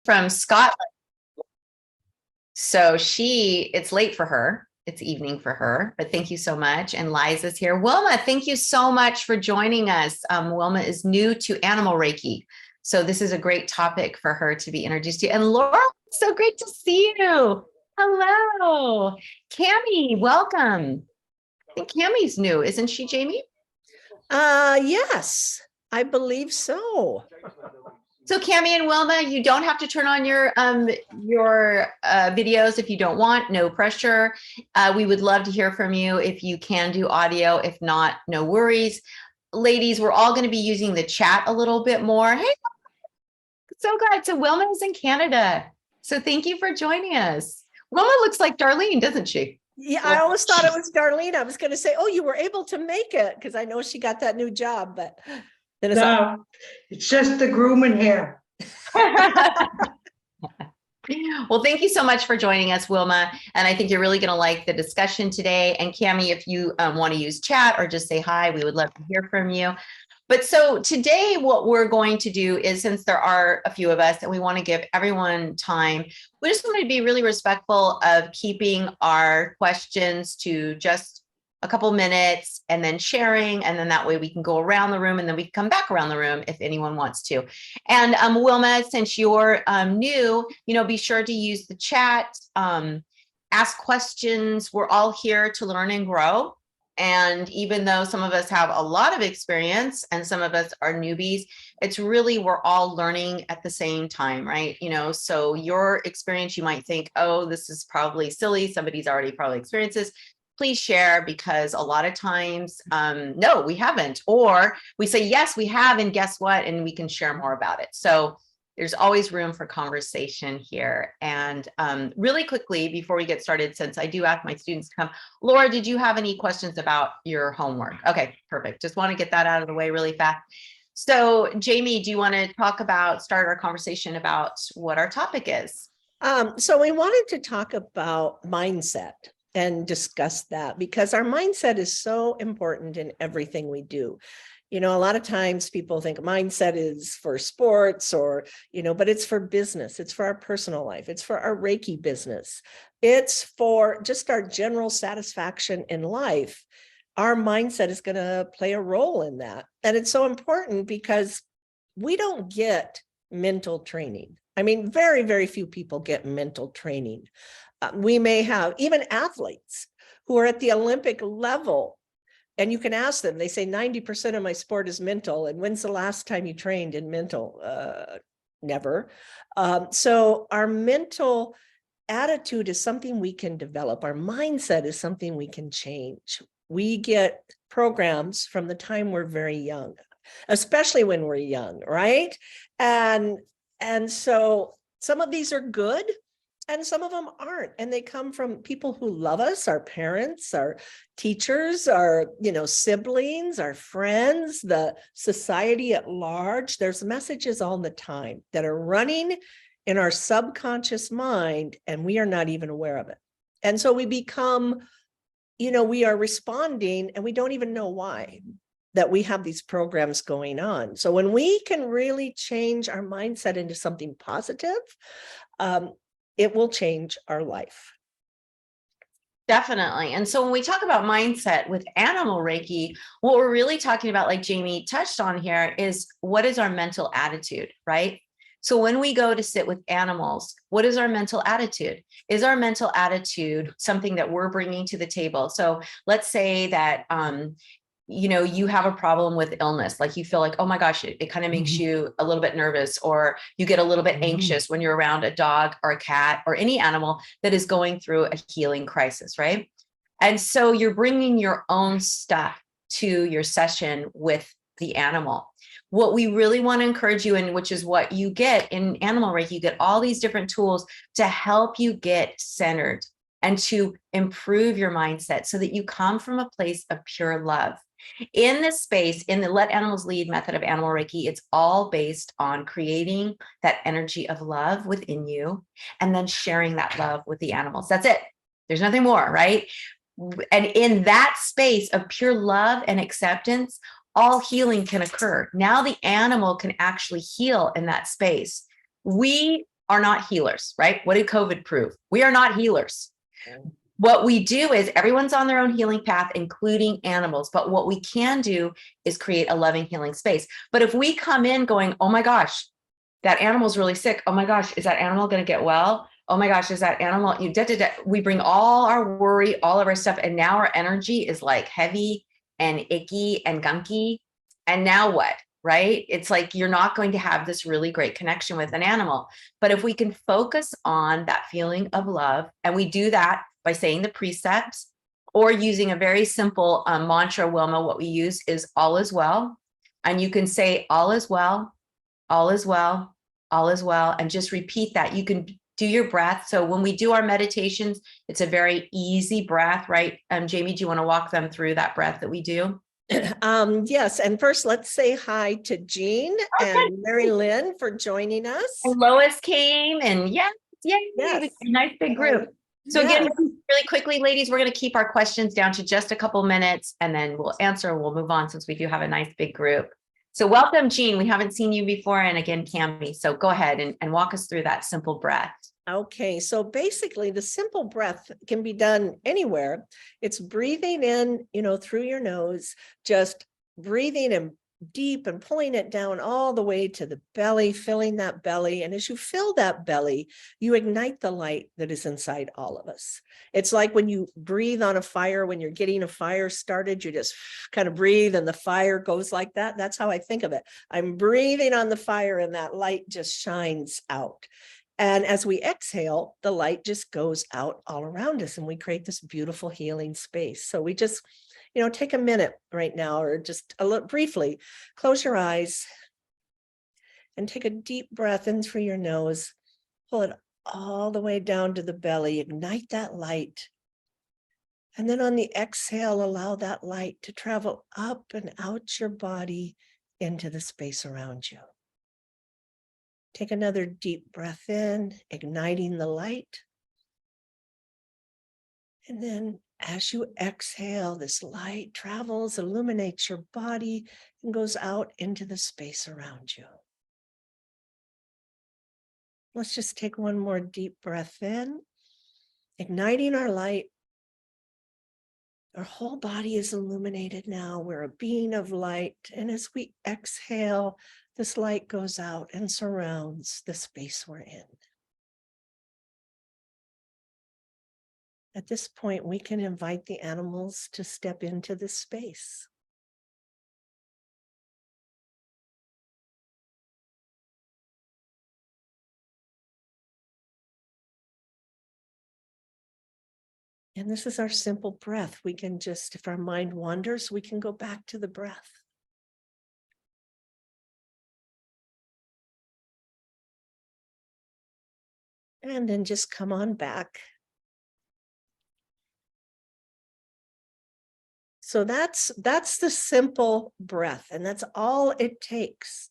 from Scotland. So it's late for her. It's evening for her, but thank you so much. And Liza's here. Wilma, thank you so much for joining us. Wilma is new to animal Reiki. So this is a great topic for her to be introduced to. And Laura, so great to see you. Hello. Cami, welcome. I think Cami's new, isn't she, Jamie? Yes, I believe so. So Cami and Wilma, you don't have to turn on your videos if you don't want, no pressure. We would love to hear from you if you can do audio. If not, no worries. Ladies, we're all going to be using the chat a little bit more. Hey, so glad. So Wilma is in Canada. So thank you for joining us. Wilma looks like Darlene, doesn't she? Yeah, I always thought it was Darlene. I was going to say, oh, you were able to make it because I know she got that new job, but then it's no, it's just the grooming hair. Well, thank you so much for joining us, Wilma. And I think you're really going to like the discussion today. And Cami, if you want to use chat or just say hi, we would love to hear from you. But so today, what we're going to do is, since there are a few of us and we want to give everyone time, we just want to be really respectful of keeping our questions to just a couple minutes and then sharing. And then that way we can go around the room and then we can come back around the room if anyone wants to. And Wilma, since you're new, be sure to use the chat, ask questions. We're all here to learn and grow. And even though some of us have a lot of experience and some of us are newbies, it's really, we're all learning at the same time, right? So your experience, you might think, oh, this is probably silly. Somebody's already probably experienced this. Please share, because a lot of times, no, we haven't. Or we say, yes, we have, and guess what? And we can share more about it. So there's always room for conversation here. And really quickly, before we get started, since I do ask my students to come, Laura, did you have any questions about your homework? Okay, perfect. Just want to get that out of the way really fast. So Jamie, do you want to start our conversation about what our topic is? So we wanted to talk about mindset and discuss that, because our mindset is so important in everything we do. A lot of times people think mindset is for sports but it's for business. It's for our personal life. It's for our Reiki business. It's for just our general satisfaction in life. Our mindset is going to play a role in that. And it's so important because we don't get mental training. I mean, very, very few people get mental training. We may have even athletes who are at the Olympic level. And you can ask them, they say 90% of my sport is mental. And when's the last time you trained in mental? Never. So our mental attitude is something we can develop. Our mindset is something we can change. We get programs from the time we're very young, especially when we're young, right? And so some of these are good, and some of them aren't. And they come from people who love us, our parents, our teachers, our siblings, our friends, the society at large. There's messages all the time that are running in our subconscious mind, and we are not even aware of it. And so we become, we are responding and we don't even know why, that we have these programs going on. So when we can really change our mindset into something positive, it will change our life. Definitely. And so when we talk about mindset with animal Reiki, what we're really talking about, like Jamie touched on here, is what is our mental attitude, right? So when we go to sit with animals, what is our mental attitude? Is our mental attitude something that we're bringing to the table? So let's say that, you have a problem with illness, like you feel like, oh my gosh, it kind of makes you a little bit nervous, or you get a little bit anxious when you're around a dog or a cat or any animal that is going through a healing crisis, right? And so you're bringing your own stuff to your session with the animal. What we really want to encourage you in, which is what you get in animal Reiki, you get all these different tools to help you get centered and to improve your mindset so that you come from a place of pure love. In this space, in the Let Animals Lead method of animal Reiki, it's all based on creating that energy of love within you and then sharing that love with the animals. That's it. There's nothing more, right? And in that space of pure love and acceptance, all healing can occur. Now the animal can actually heal in that space. We are not healers, right? What did COVID prove? We are not healers. What we do is everyone's on their own healing path, including animals. But what we can do is create a loving, healing space. But if we come in going, oh my gosh, that animal's really sick. Oh my gosh, is that animal going to get well? Oh my gosh, is that animal? We bring all our worry, all of our stuff. And now our energy is like heavy and icky and gunky. And now what? Right? It's like you're not going to have this really great connection with an animal. But if we can focus on that feeling of love, and we do that by saying the precepts or using a very simple mantra, Wilma, what we use is all is well. And you can say all is well, all is well, all is well, and just repeat that. You can do your breath. So when we do our meditations, it's a very easy breath, right? Jamie, do you want to walk them through that breath that we do? Yes. And first, let's say hi to Jean and Mary Lynn for joining us. And Lois came, and yes, Yes. a nice big group. So Yes. again, really quickly, ladies, we're going to keep our questions down to just a couple minutes, and then we'll answer. We'll move on since we do have a nice big group. So welcome, Jean. We haven't seen you before. And again, Cami. So go ahead and walk us through that simple breath. Okay, so basically the simple breath can be done anywhere. It's breathing in, through your nose, just breathing in deep and pulling it down all the way to the belly, filling that belly. And as you fill that belly, you ignite the light that is inside all of us. It's like when you breathe on a fire, when you're getting a fire started, you just kind of breathe and the fire goes like that. That's how I think of it. I'm breathing on the fire and that light just shines out. And as we exhale, the light just goes out all around us and we create this beautiful healing space. So we just, take a minute right now, or just a little briefly, close your eyes and take a deep breath in through your nose, pull it all the way down to the belly, ignite that light. And then on the exhale, allow that light to travel up and out your body into the space around you. Take another deep breath in, igniting the light. And then as you exhale, this light travels, illuminates your body, and goes out into the space around you. Let's just take one more deep breath in, igniting our light. Our whole body is illuminated now. We're a being of light. And as we exhale, this light goes out and surrounds the space we're in. At this point, we can invite the animals to step into this space. And this is our simple breath. We can just, if our mind wanders, we can go back to the breath. And then just come on back. So that's the simple breath, and that's all it takes.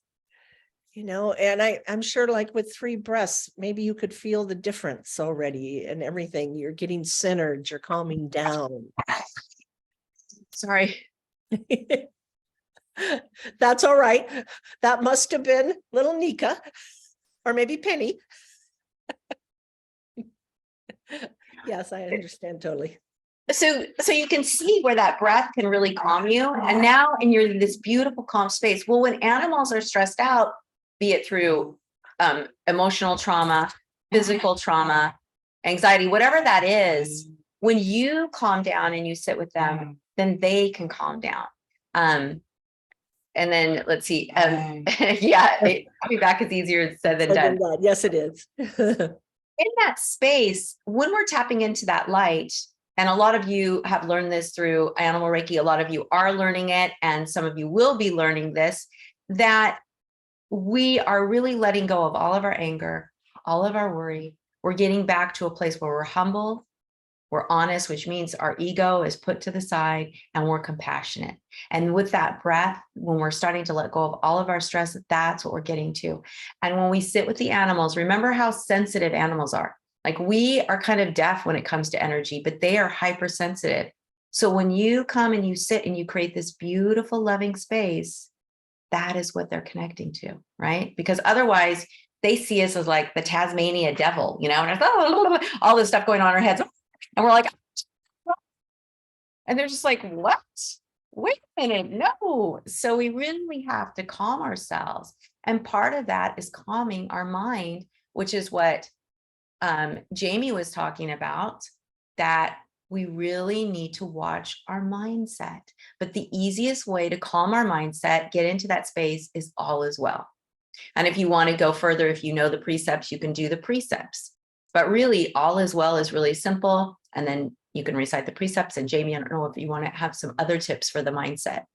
And I'm sure, like with 3 breaths, maybe you could feel the difference already and everything. You're getting centered, you're calming down. Sorry. That's all right. That must have been little Nika, or maybe Penny. Yes, I understand totally. So you can see where that breath can really calm you. And now, and you're in this beautiful, calm space. Well, when animals are stressed out, be it through emotional trauma, physical trauma, anxiety, whatever that is, when you calm down and you sit with them, then they can calm down. And then let's see. I'll be back is easier said than done. Yes, it is. In that space, when we're tapping into that light, and a lot of you have learned this through Animal Reiki, a lot of you are learning it, and some of you will be learning this, that we are really letting go of all of our anger, all of our worry. We're getting back to a place where we're humble, we're honest, which means our ego is put to the side, and we're compassionate. And with that breath, when we're starting to let go of all of our stress, that's what we're getting to. And when we sit with the animals, remember how sensitive animals are. Like, we are kind of deaf when it comes to energy, but they are hypersensitive. So when you come and you sit and you create this beautiful, loving space, that is what they're connecting to, right? Because otherwise they see us as like the Tasmania devil, and it's, all this stuff going on in our heads. And we're like, and they're just like, what? Wait a minute, no. So we really have to calm ourselves. And part of that is calming our mind, which is what Jamie was talking about, that we really need to watch our mindset. But the easiest way to calm our mindset, get into that space, is all is well. And if you want to go further, if you know the precepts, you can do the precepts. But really, all is well is really simple. And then you can recite the precepts. And Jamie, I don't know if you want to have some other tips for the mindset.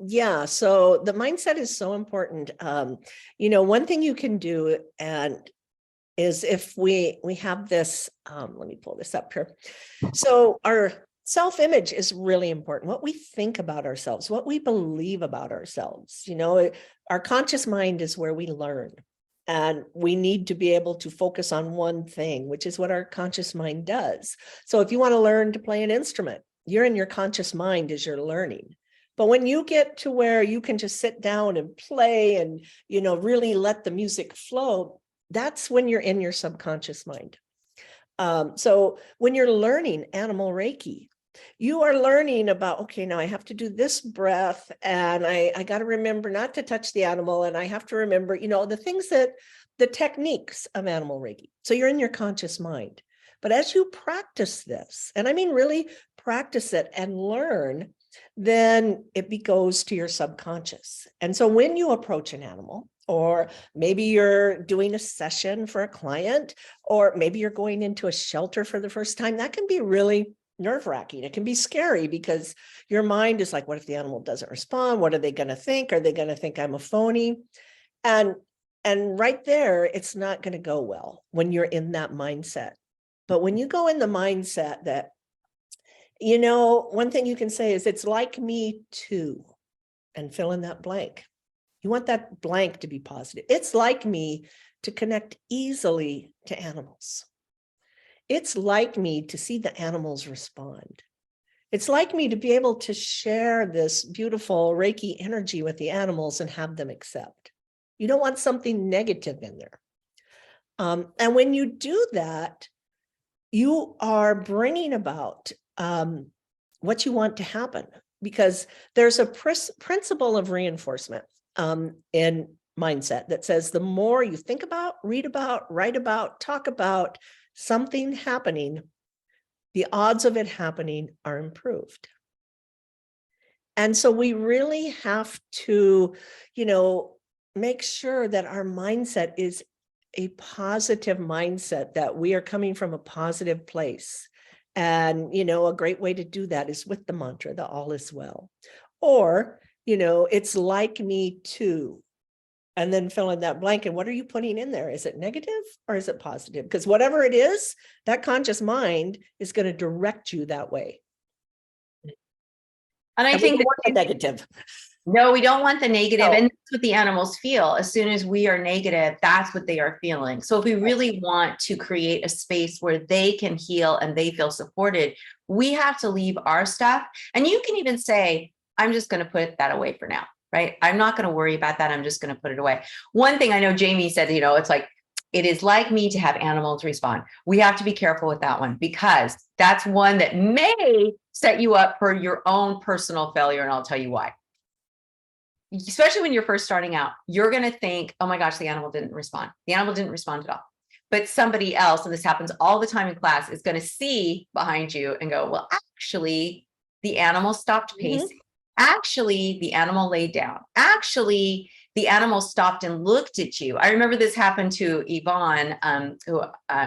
Yeah, so the mindset is so important. One thing you can do is if we have this, let me pull this up here. So our self-image is really important. What we think about ourselves, what we believe about ourselves. Our conscious mind is where we learn. And we need to be able to focus on one thing, which is what our conscious mind does. So if you want to learn to play an instrument, you're in your conscious mind as you're learning. But when you get to where you can just sit down and play and, really let the music flow, that's when you're in your subconscious mind. So when you're learning animal Reiki, you are learning about, okay, now I have to do this breath, and I got to remember not to touch the animal. And I have to remember, the techniques of animal Reiki. So you're in your conscious mind. But as you practice this, and I mean, really practice it and learn, then it goes to your subconscious. And so when you approach an animal, or maybe you're doing a session for a client, or maybe you're going into a shelter for the first time, that can be really nerve-wracking. It can be scary because your mind is like, what if the animal doesn't respond? What are they going to think? Are they going to think I'm a phony? And right there, it's not going to go well when you're in that mindset. But when you go in the mindset that, one thing you can say is, it's like me too, and fill in that blank. You want that blank to be positive. It's like me to connect easily to animals. It's like me to see the animals respond. It's like me to be able to share this beautiful Reiki energy with the animals and have them accept. You don't want something negative in there. And when you do that, you are bringing about what you want to happen, because there's a principle of reinforcement in mindset that says the more you think about, read about, write about, talk about something happening, the odds of it happening are improved. And so we really have to, make sure that our mindset is a positive mindset, that we are coming from a positive place. And, a great way to do that is with the mantra, the all is well. Or, it's like me too. And then fill in that blank. And what are you putting in there? Is it negative or is it positive? Because whatever it is, that conscious mind is going to direct you that way. And I think that negative. No, we don't want the negative. No. And that's what the animals feel. As soon as we are negative, that's what they are feeling. So if we really want to create a space where they can heal and they feel supported, we have to leave our stuff. And you can even say, I'm just going to put that away for now, right? I'm not going to worry about that. I'm just going to put it away. One thing I know Jamie said, it's like, it is like me to have animals respond. We have to be careful with that one, because that's one that may set you up for your own personal failure. And I'll tell you why. Especially when you're first starting out, you're going to think, oh my gosh, the animal didn't respond. The animal didn't respond at all. But somebody else, and this happens all the time in class, is going to see behind you and go, well, actually, the animal stopped pacing. Mm-hmm. Actually, the animal laid down. Actually, the animal stopped and looked at you. I remember this happened to Yvonne, who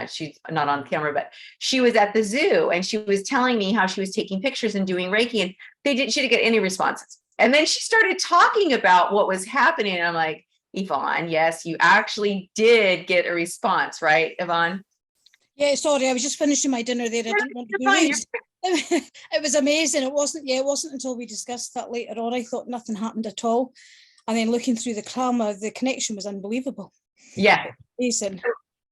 she's not on camera, but she was at the zoo and she was telling me how she was taking pictures and doing Reiki, and she didn't get any responses. And then she started talking about what was happening. And I'm like, Yvonne, yes, you actually did get a response, right, Yvonne? Yeah, sorry, I was just finishing my dinner there. I didn't want to be rude. It was amazing. It wasn't until we discussed that later on, I thought nothing happened at all. And then looking through the camera, the connection was unbelievable. Yeah. Amazing.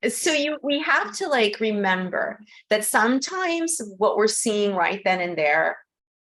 So we have to remember that sometimes what we're seeing right then and there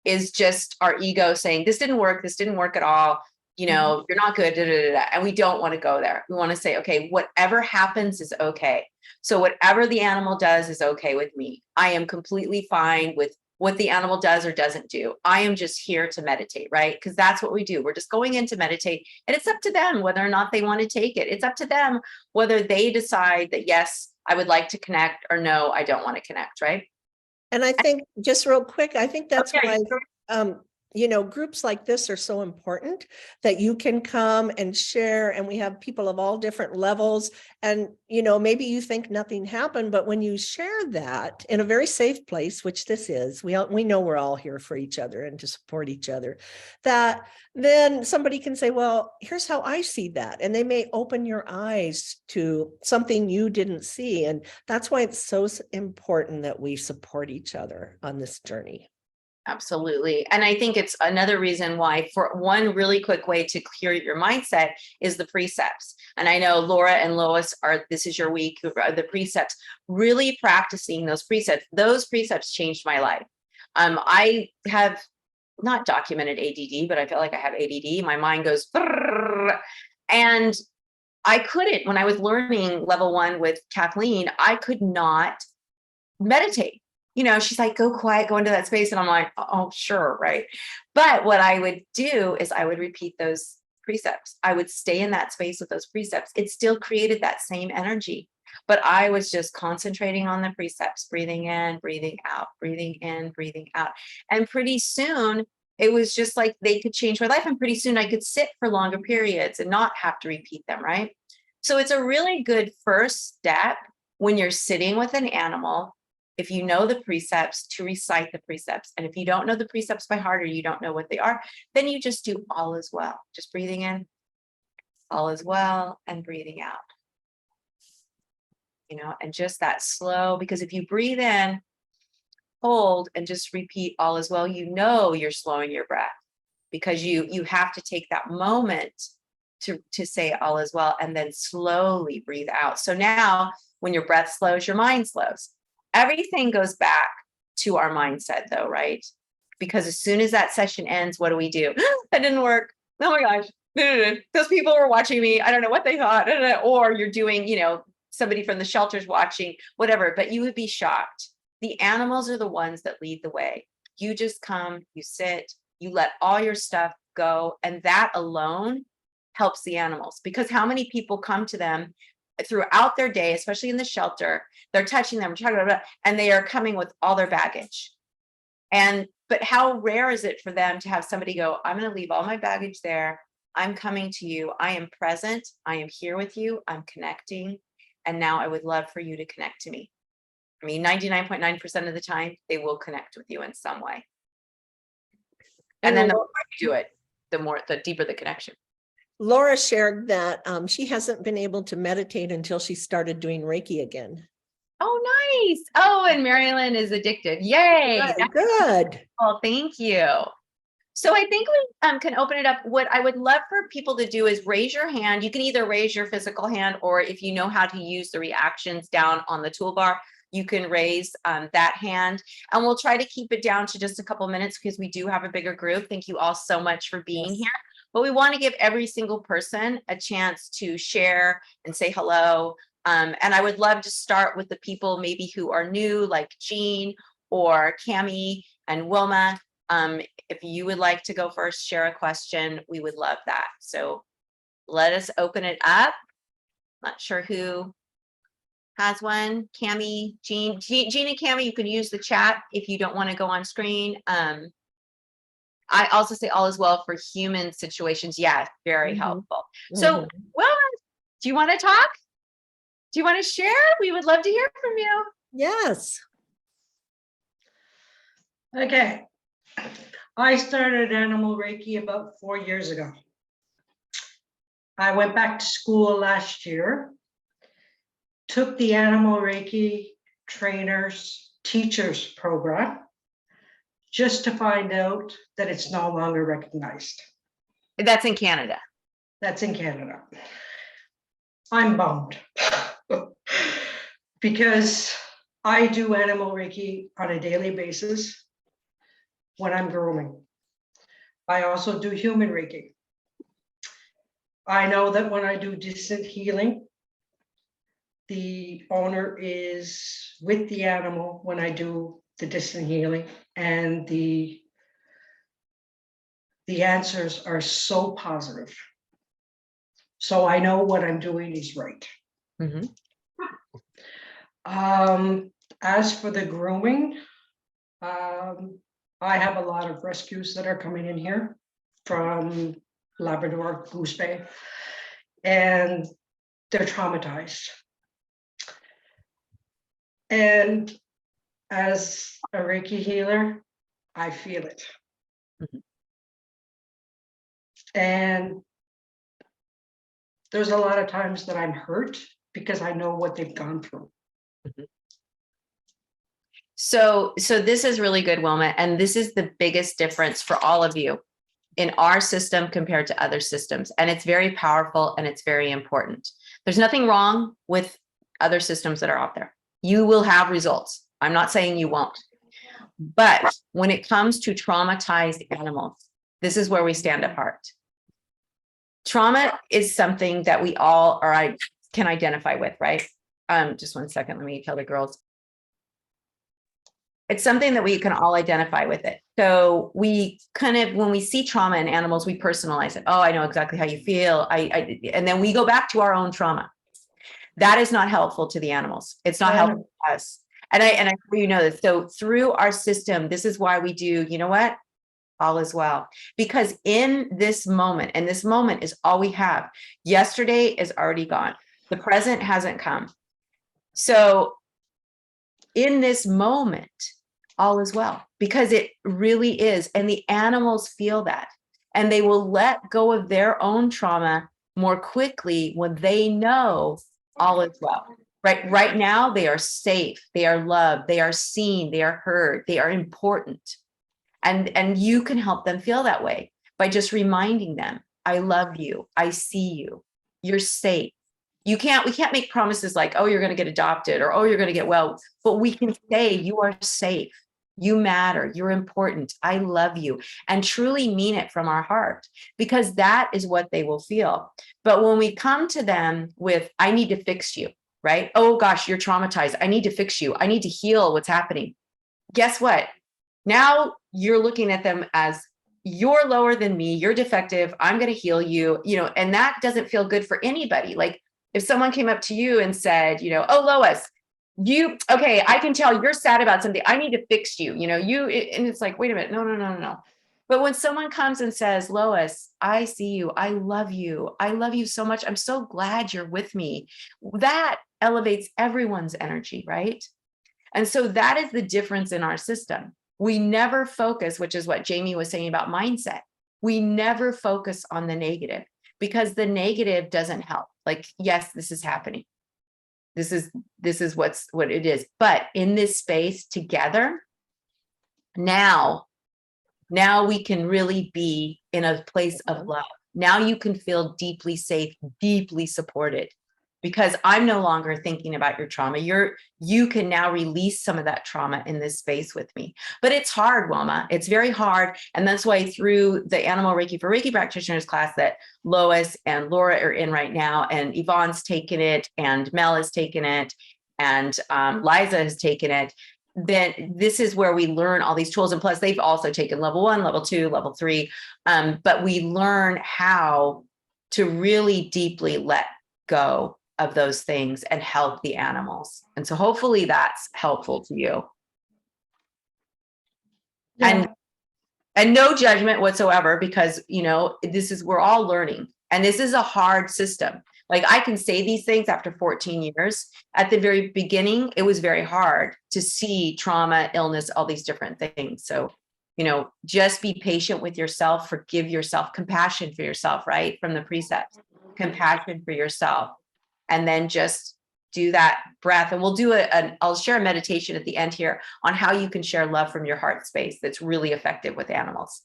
is just our ego saying, this didn't work at all. you know, you're not good, da, da, da, da. And we don't want to go there. We want to say, okay, whatever happens is okay. So whatever the animal does is okay with me. I am completely fine with what the animal does or doesn't do. I am just here to meditate, right? Because that's what we do. We're just going in to meditate, and it's up to them whether or not they want to take it. It's up to them whether they decide that, yes, I would like to connect, or no, I don't want to connect, right? And I think, just real quick, I think that's Okay. why, groups like this are so important, that you can come and share, and we have people of all different levels. And, maybe you think nothing happened, but when you share that in a very safe place, which this is, we know we're all here for each other and to support each other, that then somebody can say, well, here's how I see that. And they may open your eyes to something you didn't see. And that's why it's so important that we support each other on this journey. Absolutely. And I think it's another reason why, for one really quick way to clear your mindset, is the precepts. And I know Laura and Lois this is your week, the precepts, really practicing those precepts. Those precepts changed my life. I have not documented ADD, but I feel like I have ADD. My mind goes, and I couldn't, when I was learning level 1 with Kathleen, I could not meditate. She's like, go quiet, go into that space. And I'm like, oh, sure. Right. But what I would do is I would repeat those precepts. I would stay in that space with those precepts. It still created that same energy, but I was just concentrating on the precepts, breathing in, breathing out, breathing in, breathing out. And pretty soon it was just like they could change my life. And pretty soon I could sit for longer periods and not have to repeat them. Right. So it's a really good first step when you're sitting with an animal, if you know the precepts, to recite the precepts. And if you don't know the precepts by heart, or you don't know what they are, then you just do all is well. Just breathing in, all is well, and breathing out. And just that slow, because if you breathe in, hold, and just repeat all is well, you're slowing your breath, because you have to take that moment to say all is well, and then slowly breathe out. So now when your breath slows, your mind slows. Everything goes back to our mindset though, right? Because as soon as that session ends, what do? That didn't work. Oh my gosh. Those people were watching me. I don't know what they thought. Or you're doing, somebody from the shelter's watching, whatever, but you would be shocked. The animals are the ones that lead the way. You just come, you sit, you let all your stuff go. And that alone helps the animals, because how many people come to them throughout their day, especially in the shelter, they're touching them, and they are coming with all their baggage. But how rare is it for them to have somebody go, I'm going to leave all my baggage there. I'm coming to you. I am present. I am here with you. I'm connecting. And now I would love for you to connect to me. I mean, 99.9% of the time, they will connect with you in some way. And then the more you do it, the deeper the connection. Laura shared that she hasn't been able to meditate until she started doing Reiki again. Oh, nice. Oh, and Marilyn is addicted. Yay. Right, good. Well, thank you. So I think we can open it up. What I would love for people to do is raise your hand. You can either raise your physical hand, or if you know how to use the reactions down on the toolbar, you can raise that hand, and we'll try to keep it down to just a couple minutes, because we do have a bigger group. Thank you all so much for being here. But we want to give every single person a chance to share and say hello. And I would love to start with the people maybe who are new, like Jean or Cami and Wilma. If you would like to go first, share a question, we would love that. So let us open it up. Not sure who has one. Cami, Jean and Cami, you can use the chat if you don't want to go on screen. I also say all is well for human situations. Yeah, very helpful. So, well, do you want to talk? Do you want to share? We would love to hear from you. Yes. Okay. I started Animal Reiki about 4 years ago. I went back to school last year, took the Animal Reiki teachers program, just to find out that it's no longer recognized. That's in Canada. That's in Canada. I'm bummed because I do Animal Reiki on a daily basis when I'm grooming. I also do human Reiki. I know that when I do distant healing, the owner is with the animal when I do the distant healing, and the answers are so positive. So I know what I'm doing is right. Mhm. As for the grooming, I have a lot of rescues that are coming in here from Labrador, Goose Bay, and they're traumatized. And as a Reiki healer, I feel it. Mhm. And there's a lot of times that I'm hurt because I know what they've gone through. So this is really good, Wilma. And this is the biggest difference for all of you in our system compared to other systems. And it's very powerful and it's very important. There's nothing wrong with other systems that are out there. You will have results. I'm not saying you won't. But when it comes to traumatized animals, this is where we stand apart. Trauma is something that we all can identify with, right? Just one second, let me tell the girls. It's something that we can all identify with it. So we kind of, when we see trauma in animals, we personalize it. Oh, I know exactly how you feel. And then we go back to our own trauma. That is not helpful to the animals. It's not helpful to us. And I you know this. So through our system, this is why we do, you know what? All is well. Because in this moment, and this moment is all we have. Yesterday is already gone. The present hasn't come. So in this moment, all is well, because it really is. And the animals feel that, and they will let go of their own trauma more quickly when they know all is well. Right now, they are safe, they are loved, they are seen, they are heard, they are important. And you can help them feel that way by just reminding them, I love you, I see you, you're safe. We can't make promises like, oh, you're going to get adopted, or, oh, you're going to get well, but we can say you are safe. You matter. You're important. I love you, and truly mean it from our heart, because that is what they will feel. But when we come to them with, I need to fix you, right? Oh gosh, you're traumatized. I need to fix you. I need to heal what's happening. Guess what? Now you're looking at them as, you're lower than me. You're defective. I'm going to heal you, and that doesn't feel good for anybody. Like if someone came up to you and said, oh, Lois, okay, I can tell you're sad about something. I need to fix you, and it's like, wait a minute. No. But when someone comes and says, Lois, I see you. I love you. I love you so much. I'm so glad you're with me. That elevates everyone's energy, right? And so that is the difference in our system. We never focus, which is what Jamie was saying about mindset. We never focus on the negative, because the negative doesn't help. Like, yes, this is happening. This is what it is. But in this space together, now we can really be in a place of love. Now you can feel deeply safe, deeply supported, because I'm no longer thinking about your trauma. You can now release some of that trauma in this space with me. But it's hard, Wilma. It's very hard. And that's why through the Animal Reiki for Reiki Practitioners class that Lois and Laura are in right now, and Yvonne's taken it, and Mel has taken it, and Liza has taken it, then this is where we learn all these tools. And plus, they've also taken level 1, level 2, level 3. But we learn how to really deeply let go of those things and help the animals. And so hopefully that's helpful to you. Yeah. And no judgment whatsoever, because we're all learning, and this is a hard system. Like, I can say these things after 14 years. At the very beginning, it was very hard to see trauma, illness, all these different things. So, just be patient with yourself, forgive yourself, compassion for yourself, right? From the precepts, compassion for yourself. And then just do that breath. And we'll do I'll share a meditation at the end here on how you can share love from your heart space that's really effective with animals.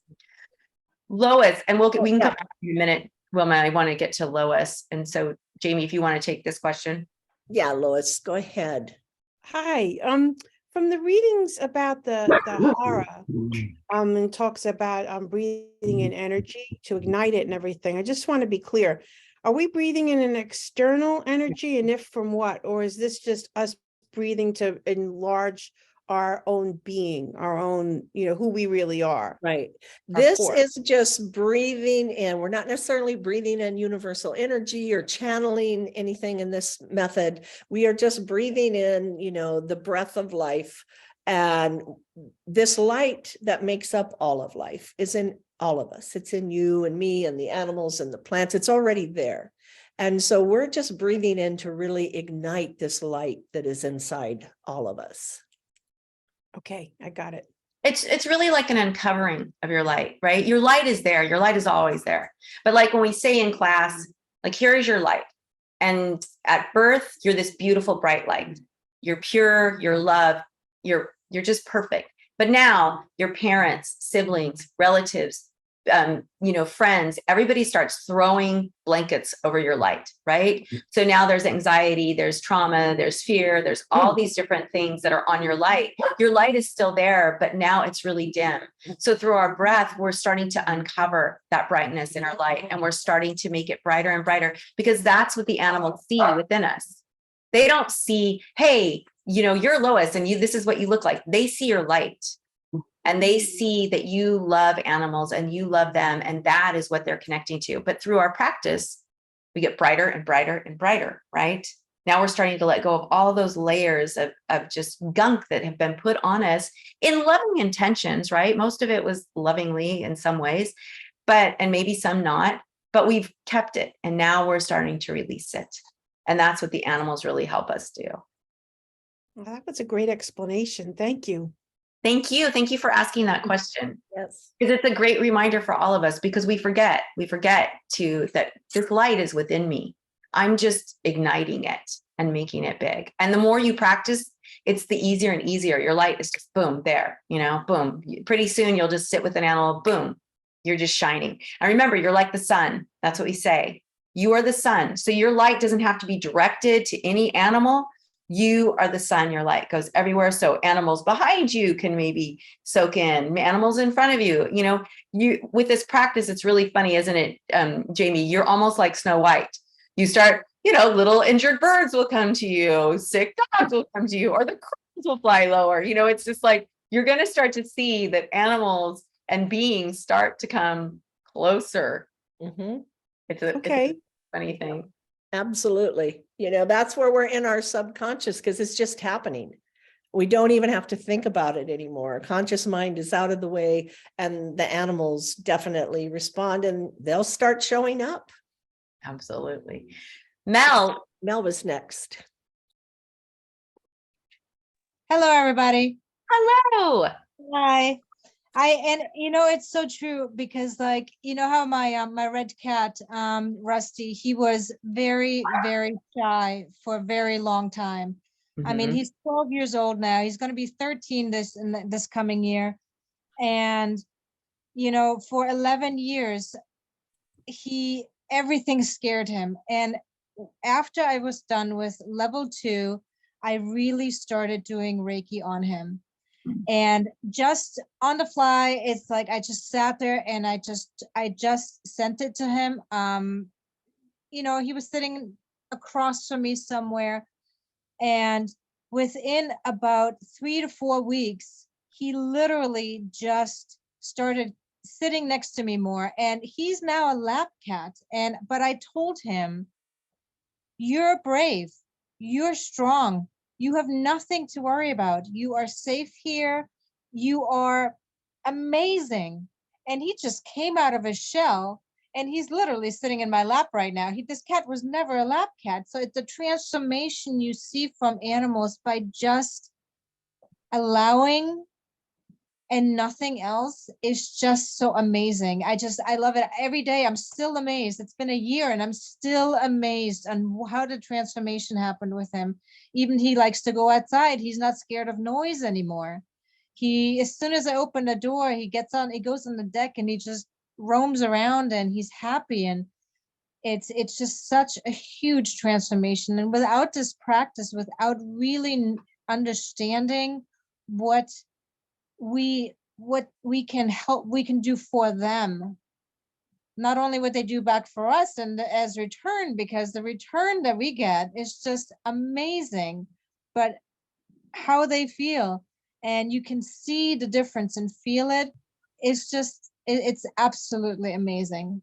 Lois, and we can come back in a minute, Wilma. I want to get to Lois. And so, Jamie, if you want to take this question. Yeah, Lois, go ahead. Hi. From the readings about the hara, and talks about breathing in energy to ignite it and everything. I just want to be clear. are we breathing in an external energy, and if from what? Or is this just us breathing to enlarge our own being, our own, who we really are? Right. Our This core. is just breathing in. We're not necessarily breathing in universal energy or channeling anything in this method. We are just breathing in, the breath of life. And this light that makes up all of life is in all of us. It's in you and me and the animals and the plants. It's already there. And so we're just breathing in to really ignite this light that is inside all of us. Okay, I got it. It's really like an uncovering of your light, right? Your light is there. Your light is always there. But like when we say in class, like, here is your light. And at birth, you're this beautiful, bright light. You're pure, you're love, you're just perfect. But now your parents, siblings, relatives, friends, everybody starts throwing blankets over your light, right? So now there's anxiety, there's trauma, there's fear, there's all these different things that are on your light. Your light is still there, but now it's really dim. So through our breath, we're starting to uncover that brightness in our light, and we're starting to make it brighter and brighter, because that's what the animals see within us. They don't see, hey, you're Lois and this is what you look like. They see your light. And they see that you love animals and you love them. And that is what they're connecting to. But through our practice, we get brighter and brighter and brighter, right? Now we're starting to let go of all those layers of just gunk that have been put on us in loving intentions, right? Most of it was lovingly in some ways, and maybe some not, but we've kept it. And now we're starting to release it. And that's what the animals really help us do. Well, that was a great explanation. Thank you. Thank you. Thank you for asking that question. Yes. Because it's a great reminder for all of us, because we forget that this light is within me. I'm just igniting it and making it big. And the more you practice, it's the easier and easier. Your light is just boom, there, boom. Pretty soon you'll just sit with an animal, boom, you're just shining. And remember, you're like the sun. That's what we say. You are the sun. So your light doesn't have to be directed to any animal. You are the sun. Your light goes everywhere. So animals behind you can maybe soak in, animals in front of you. You with this practice, it's really funny, isn't it, Jamie? You're almost like Snow White. You start, little injured birds will come to you, sick dogs will come to you, or the crows will fly lower. It's just like you're going to start to see that animals and beings start to come closer. Mm-hmm. It's a funny thing. Absolutely. That's where we're in our subconscious, because it's just happening. We don't even have to think about it anymore. Conscious mind is out of the way, and the animals definitely respond, and they'll start showing up. Absolutely. Mel was next. Hello, everybody. Hello. Hi. It's so true, because how my red cat, Rusty, he was very, very shy for a very long time. I mean, he's 12 years old now. He's going to be 13 this coming year. And, for 11 years, everything scared him. And after I was done with level 2, I really started doing Reiki on him. And just on the fly, it's like I just sat there and I just sent it to him. He was sitting across from me somewhere, and within about 3 to 4 weeks, he literally just started sitting next to me more. And he's now a lap cat. But I told him, you're brave, you're strong. You have nothing to worry about. You are safe here. You are amazing. And he just came out of his shell, and he's literally sitting in my lap right now. This cat was never a lap cat. So it's a transformation you see from animals by just allowing, and nothing else is just so amazing. I love it. Every day I'm still amazed. It's been a year and I'm still amazed on how the transformation happened with him. Even he likes to go outside. He's not scared of noise anymore. As soon as I open the door, he goes on the deck and he just roams around and he's happy. And it's just such a huge transformation. And without this practice, without really understanding what we can do for them, not only what they do back for us and as return, because the return that we get is just amazing, but how they feel, and you can see the difference and feel it. It's just, it's absolutely amazing.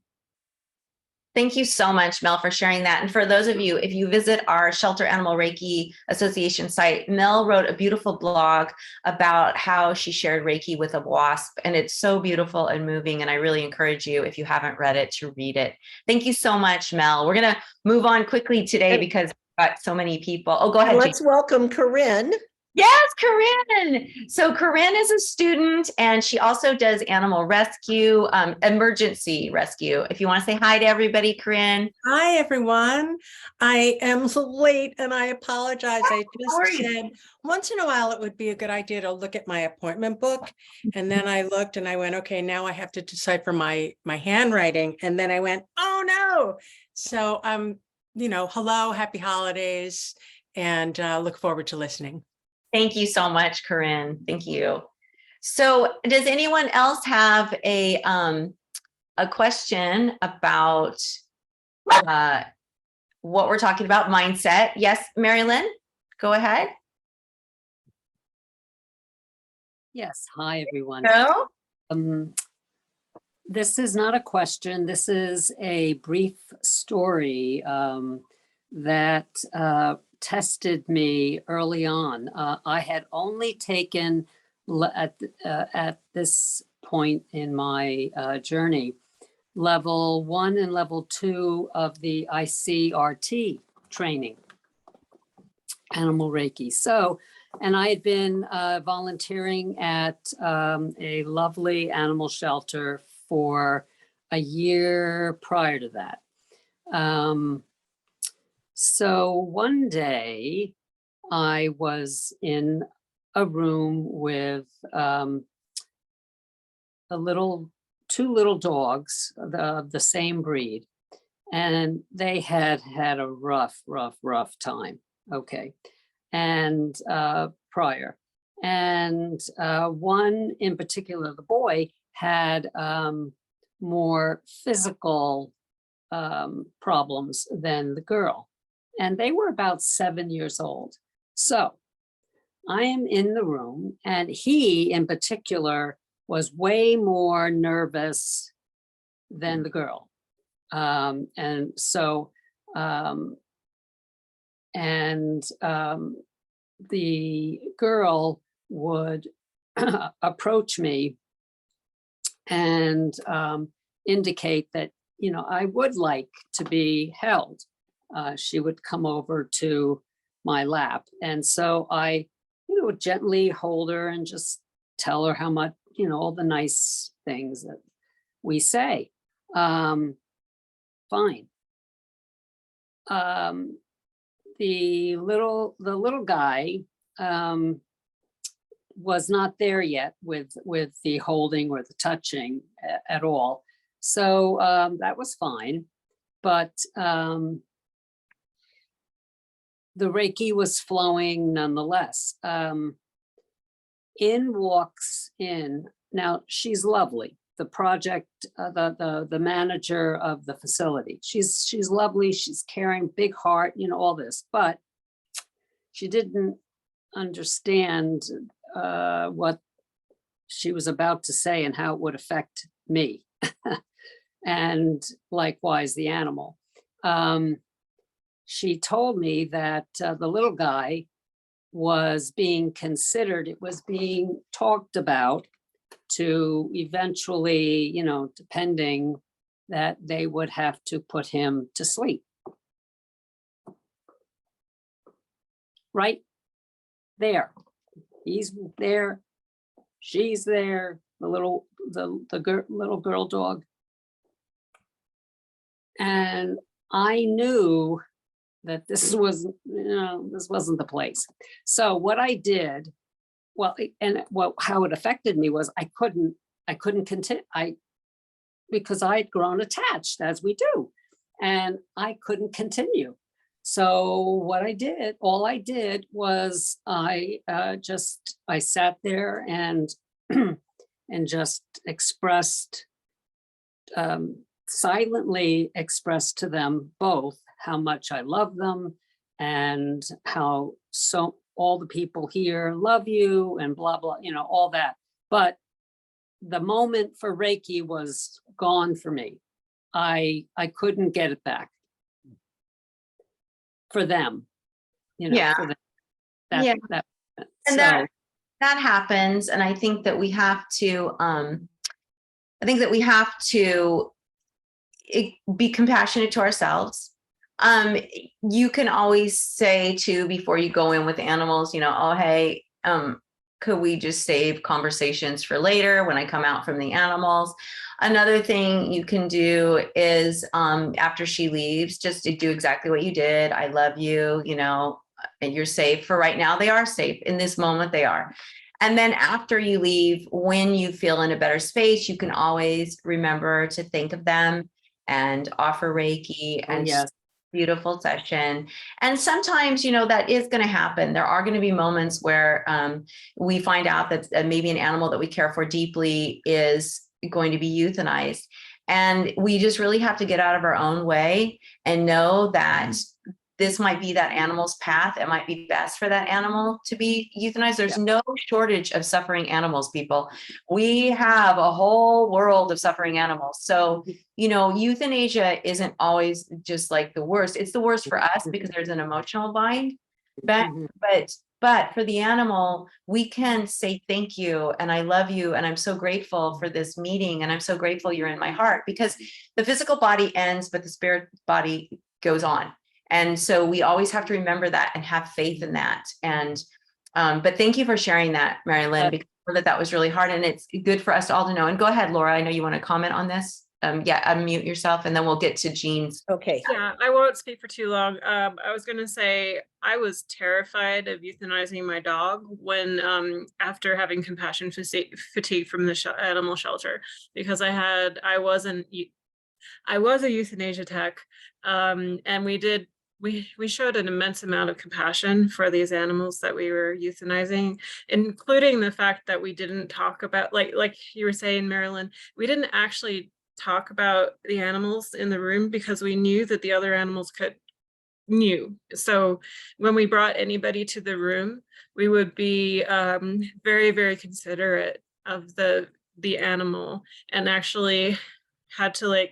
Thank you so much, Mel, for sharing that. And for those of you, if you visit our Shelter Animal Reiki Association site, Mel wrote a beautiful blog about how she shared Reiki with a wasp. And it's so beautiful and moving. And I really encourage you, if you haven't read it, to read it. Thank you so much, Mel. We're going to move on quickly today because we've got so many people. Oh, go ahead. Let's welcome Corinne. Yes, Corinne. So Corinne is a student and she also does animal rescue, emergency rescue. If you want to say hi to everybody, Corinne. Hi, everyone. I am late and I apologize. I just said once in a while it would be a good idea to look at my appointment book. And then I looked and I went, okay, now I have to decipher my handwriting. And then I went, oh no. So hello, happy holidays, and look forward to listening. Thank you so much, Corinne. Thank you. So does anyone else have a question about what we're talking about, mindset? Yes, Mary Lynn, go ahead. Yes. Hi, everyone. Hello. This is not a question. This is a brief story that tested me early on. I had only taken at this point in my journey, level 1 and level 2 of the ICRT training, Animal Reiki. So, and I had been volunteering at a lovely animal shelter for a year prior to that. So one day I was in a room with two little dogs of the same breed, and they had a rough time. Okay. And prior. And one in particular, the boy, had more physical problems than the girl. And they were about 7 years old. So I am in the room, and he in particular was way more nervous than the girl. And so, the girl would approach me and indicate that, I would like to be held. She would come over to my lap. And so I, would gently hold her and just tell her how much, all the nice things that we say. Fine. The little guy was not there yet with the holding or the touching at all. So that was fine. But the Reiki was flowing nonetheless. In walks in. Now she's lovely. The project, the manager of the facility. She's lovely. She's caring, big heart, all this. But she didn't understand what she was about to say and how it would affect me, and likewise the animal. She told me that the little guy was being considered, it was being talked about to eventually, depending, that they would have to put him to sleep. Right there. He's there. She's there. The little girl dog. And I knew that this was, this wasn't the place. So what I did, how it affected me was I couldn't continue. Because I had grown attached, as we do, and I couldn't continue. So what I did, all I did was I sat there and and just expressed silently expressed to them both how much I love them and how all the people here love you and blah, blah, all that. But the moment for Reiki was gone for me. I couldn't get it back for them, Yeah. for them. Yeah. And So, that happens. And I think that we have to, be compassionate to ourselves. You can always say too, before you go in with animals, oh, hey, could we just save conversations for later when I come out from the animals? Another thing you can do is, after she leaves, just to do exactly what you did. I love you, and you're safe for right now. They are safe in this moment. They are. And then after you leave, when you feel in a better space, you can always remember to think of them and offer Reiki and yes. beautiful session. And sometimes, that is going to happen. There are going to be moments where we find out that maybe an animal that we care for deeply is going to be euthanized. And we just really have to get out of our own way and know that this might be that animal's path. It might be best for that animal to be euthanized. There's no shortage of suffering animals, people. We have a whole world of suffering animals. So, euthanasia isn't always just like the worst. It's the worst for us because there's an emotional bind. But for the animal, we can say thank you and I love you and I'm so grateful for this meeting and I'm so grateful you're in my heart, because the physical body ends, but the spirit body goes on. And so we always have to remember that and have faith in that. And, but thank you for sharing that, Mary Lynn, because that was really hard and it's good for us all to know. And go ahead, Laura, I know you want to comment on this. Unmute yourself and then we'll get to Jean's. Okay. Yeah, I won't speak for too long. I was going to say I was terrified of euthanizing my dog when after having compassion fatigue from the animal shelter, because I was a euthanasia tech, and we showed an immense amount of compassion for these animals that we were euthanizing, including the fact that we didn't talk about, like you were saying, Marilyn, we didn't actually talk about the animals in the room because we knew that the other animals knew. So when we brought anybody to the room, we would be very, very considerate of the animal, and actually had to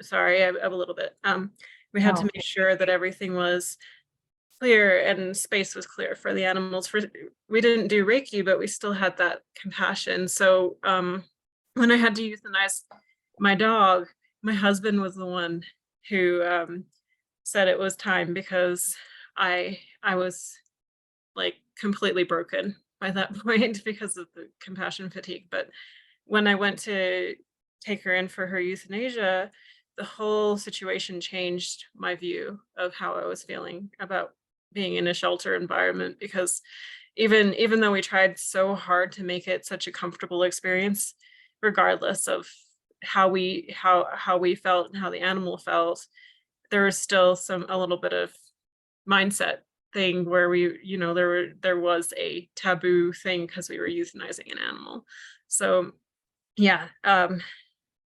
sorry, I'm a little bit, we had to make sure that everything was clear and space was clear for the animals. We didn't do Reiki, but we still had that compassion. So when I had to euthanize my dog, my husband was the one who said it was time, because I was completely broken by that point because of the compassion fatigue. But when I went to take her in for her euthanasia, the whole situation changed my view of how I was feeling about being in a shelter environment, because even though we tried so hard to make it such a comfortable experience, regardless of how we felt and how the animal felt, there was still a little bit of mindset thing where there was a taboo thing because we were euthanizing an animal. So yeah,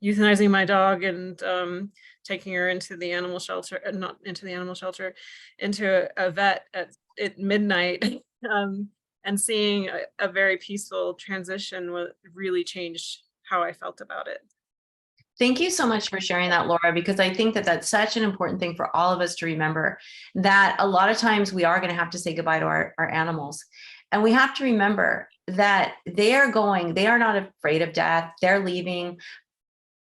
euthanizing my dog and taking her into the animal shelter, not into the animal shelter, into a vet at midnight, and seeing a very peaceful transition really changed how I felt about it. Thank you so much for sharing that, Laura, because I think that that's such an important thing for all of us to remember, that a lot of times we are going to have to say goodbye to our animals. And we have to remember that they are not afraid of death. They're leaving.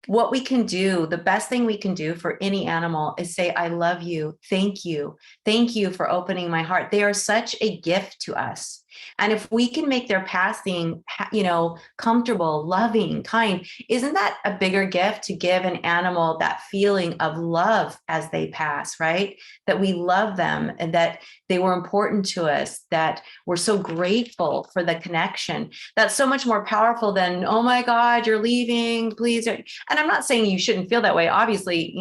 What we can do, the best thing we can do for any animal is say, I love you. Thank you. Thank you for opening my heart. They are such a gift to us. And if we can make their passing, comfortable, loving, kind, isn't that a bigger gift to give an animal that feeling of love as they pass, right? That we love them and that they were important to us, that we're so grateful for the connection. That's so much more powerful than, oh my God, you're leaving, please. And I'm not saying you shouldn't feel that way. Obviously,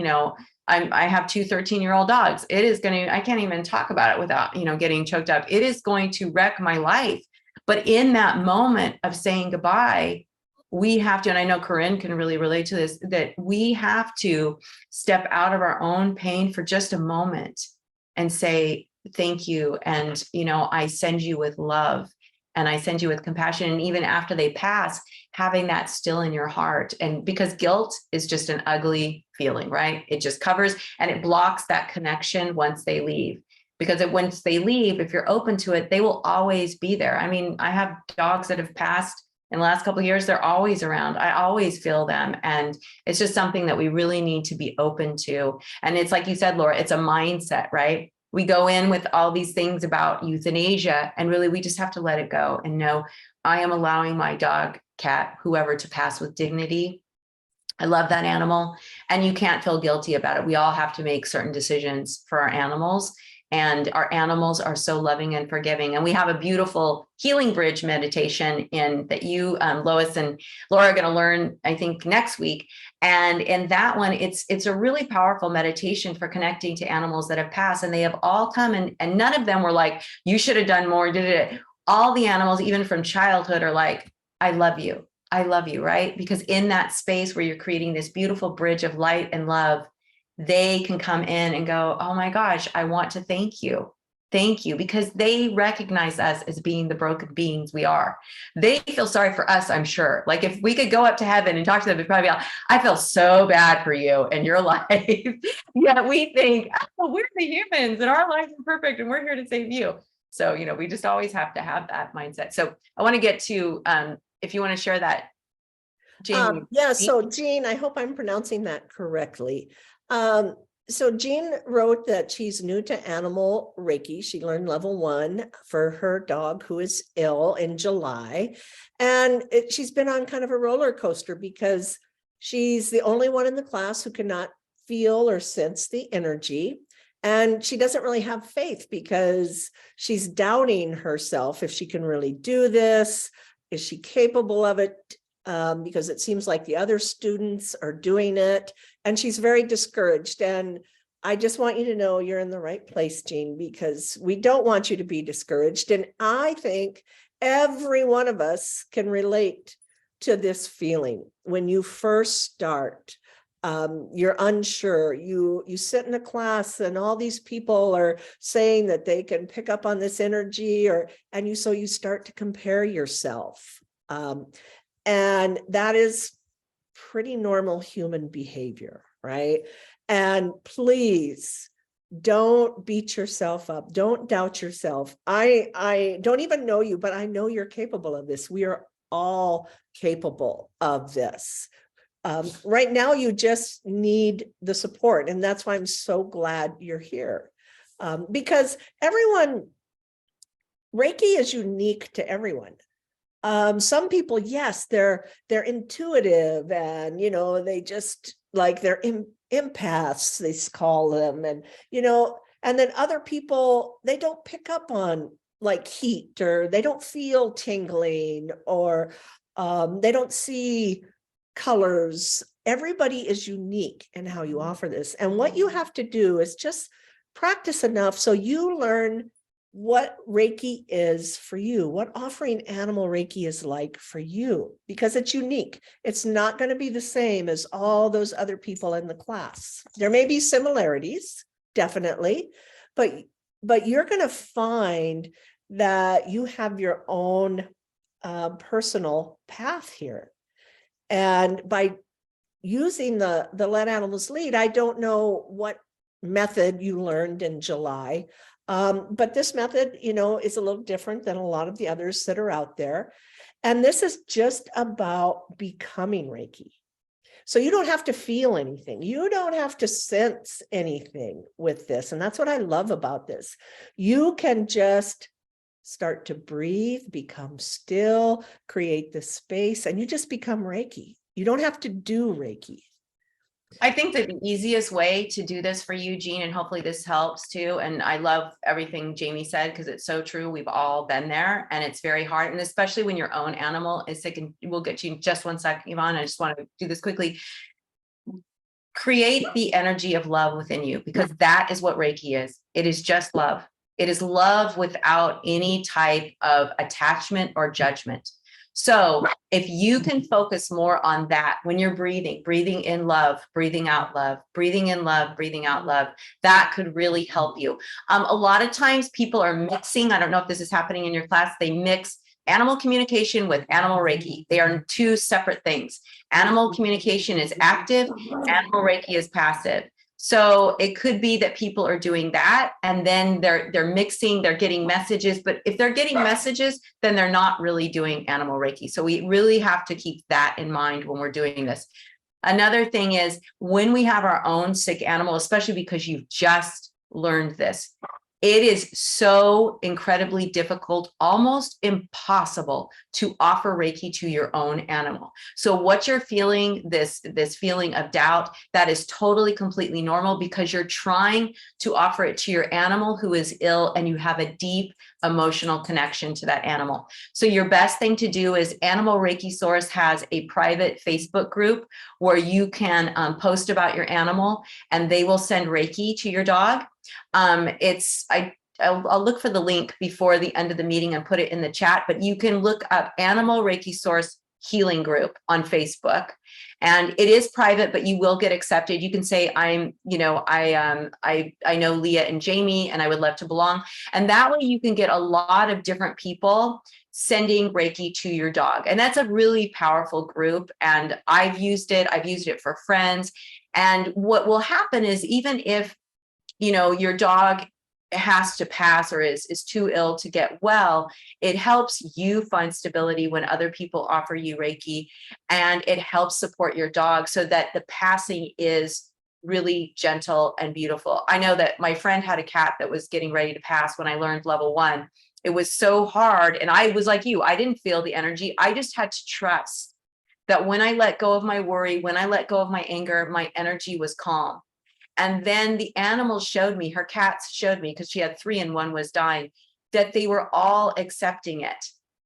I have two 13-year-old dogs. It is I can't even talk about it without, getting choked up. It is going to wreck my life. But in that moment of saying goodbye, we have to, and I know Corinne can really relate to this, that we have to step out of our own pain for just a moment and say, thank you. And, I send you with love and I send you with compassion. And even after they pass, having that still in your heart. And because guilt is just an ugly feeling, right? It just covers and it blocks that connection once they leave. Because once they leave, if you're open to it, they will always be there. I mean, I have dogs that have passed in the last couple of years. They're always around. I always feel them. And it's just something that we really need to be open to. And it's like you said, Laura, it's a mindset, right? We go in with all these things about euthanasia, and really we just have to let it go and know I am allowing my dog, cat, whoever to pass with dignity. I love that animal, and you can't feel guilty about it. We all have to make certain decisions for our animals, and our animals are so loving and forgiving. And we have a beautiful healing bridge meditation that you, Lois and Laura, are going to learn, I think, next week. And in that one, it's a really powerful meditation for connecting to animals that have passed, and they have all come and none of them were like, you should have done more, did it. All the animals, even from childhood, are like, I love you. I love you, right? Because in that space where you're creating this beautiful bridge of light and love, they can come in and go, oh my gosh, I want to thank you. Thank you, because they recognize us as being the broken beings we are. They feel sorry for us, I'm sure. Like if we could go up to heaven and talk to them, it'd probably be like, I feel so bad for you and your life. Yeah, we think, oh, we're the humans and our lives are perfect and we're here to save you. So, we just always have to have that mindset. So I want to get to, if you want to share that, Jamie. Yeah, so Jean, I hope I'm pronouncing that correctly. So Jean wrote that she's new to animal Reiki. She learned level 1 for her dog who is ill in July. And she's been on kind of a roller coaster because she's the only one in the class who cannot feel or sense the energy. And she doesn't really have faith because she's doubting herself if she can really do this. Is she capable of it? Because it seems like the other students are doing it, and she's very discouraged. And I just want you to know you're in the right place, Jean, because we don't want you to be discouraged. And I think every one of us can relate to this feeling. When you first start, you're unsure, you sit in a class and all these people are saying that they can pick up on this energy, so you start to compare yourself. And that is pretty normal human behavior, right? And please don't beat yourself up. Don't doubt yourself. I don't even know you, but I know you're capable of this. We are all capable of this. Right now, you just need the support. And that's why I'm so glad you're here. Because Reiki is unique to everyone. Some people, yes, they're intuitive and, they just like they're empaths, they call them. And, and then other people, they don't pick up on like heat, or they don't feel tingling, or they don't see colors. Everybody is unique in how you offer this. And what you have to do is just practice enough so you learn what Reiki is for you, what offering animal Reiki is like for you, because it's unique. It's not going to be the same as all those other people in the class. There may be similarities, definitely, but you're going to find that you have your own personal path here. And by using the Let Animals Lead, I don't know what method you learned in July. But this method, is a little different than a lot of the others that are out there. And this is just about becoming Reiki. So you don't have to feel anything. You don't have to sense anything with this. And that's what I love about this. You can just start to breathe, become still, create the space, and you just become Reiki. You don't have to do Reiki. I think that the easiest way to do this for you, Jean, and hopefully this helps too. And I love everything Jamie said, because it's so true. We've all been there, and it's very hard. And especially when your own animal is sick, and we'll get you in just one second, Yvonne. I just want to do this quickly. Create the energy of love within you, because that is what Reiki is. It is just love. It is love without any type of attachment or judgment. So if you can focus more on that when you're breathing in love, breathing out love, breathing in love, breathing out love, that could really help you. A lot of times people are mixing, I don't know if this is happening in your class, they mix animal communication with animal Reiki. They are two separate things. Animal communication is active, animal Reiki is passive. So it could be that people are doing that and then they're mixing, they're getting messages, but if they're getting messages, then they're not really doing animal Reiki. So we really have to keep that in mind when we're doing this. Another thing is when we have our own sick animal, especially because you've just learned this, it is so incredibly difficult, almost impossible to offer Reiki to your own animal. So what you're feeling, this feeling of doubt, that is totally, completely normal because you're trying to offer it to your animal who is ill and you have a deep emotional connection to that animal. So your best thing to do is Animal Reiki Source has a private Facebook group where you can post about your animal and they will send Reiki to your dog. I'll look for the link before the end of the meeting and put it in the chat, but you can look up Animal Reiki Source Healing Group on Facebook, and it is private, but you will get accepted. You can say, I know Leah and Jamie, and I would love to belong. And that way you can get a lot of different people sending Reiki to your dog. And that's a really powerful group. And I've used it for friends. And what will happen is even if your dog has to pass or is too ill to get well, it helps you find stability when other people offer you Reiki, and it helps support your dog so that the passing is really gentle and beautiful. I know that my friend had a cat that was getting ready to pass when I learned level 1. It was so hard. And I was like you, I didn't feel the energy. I just had to trust that when I let go of my worry, when I let go of my anger, my energy was calm. And then the animals showed me, her cats showed me, because she had 3 and 1 was dying, that they were all accepting it.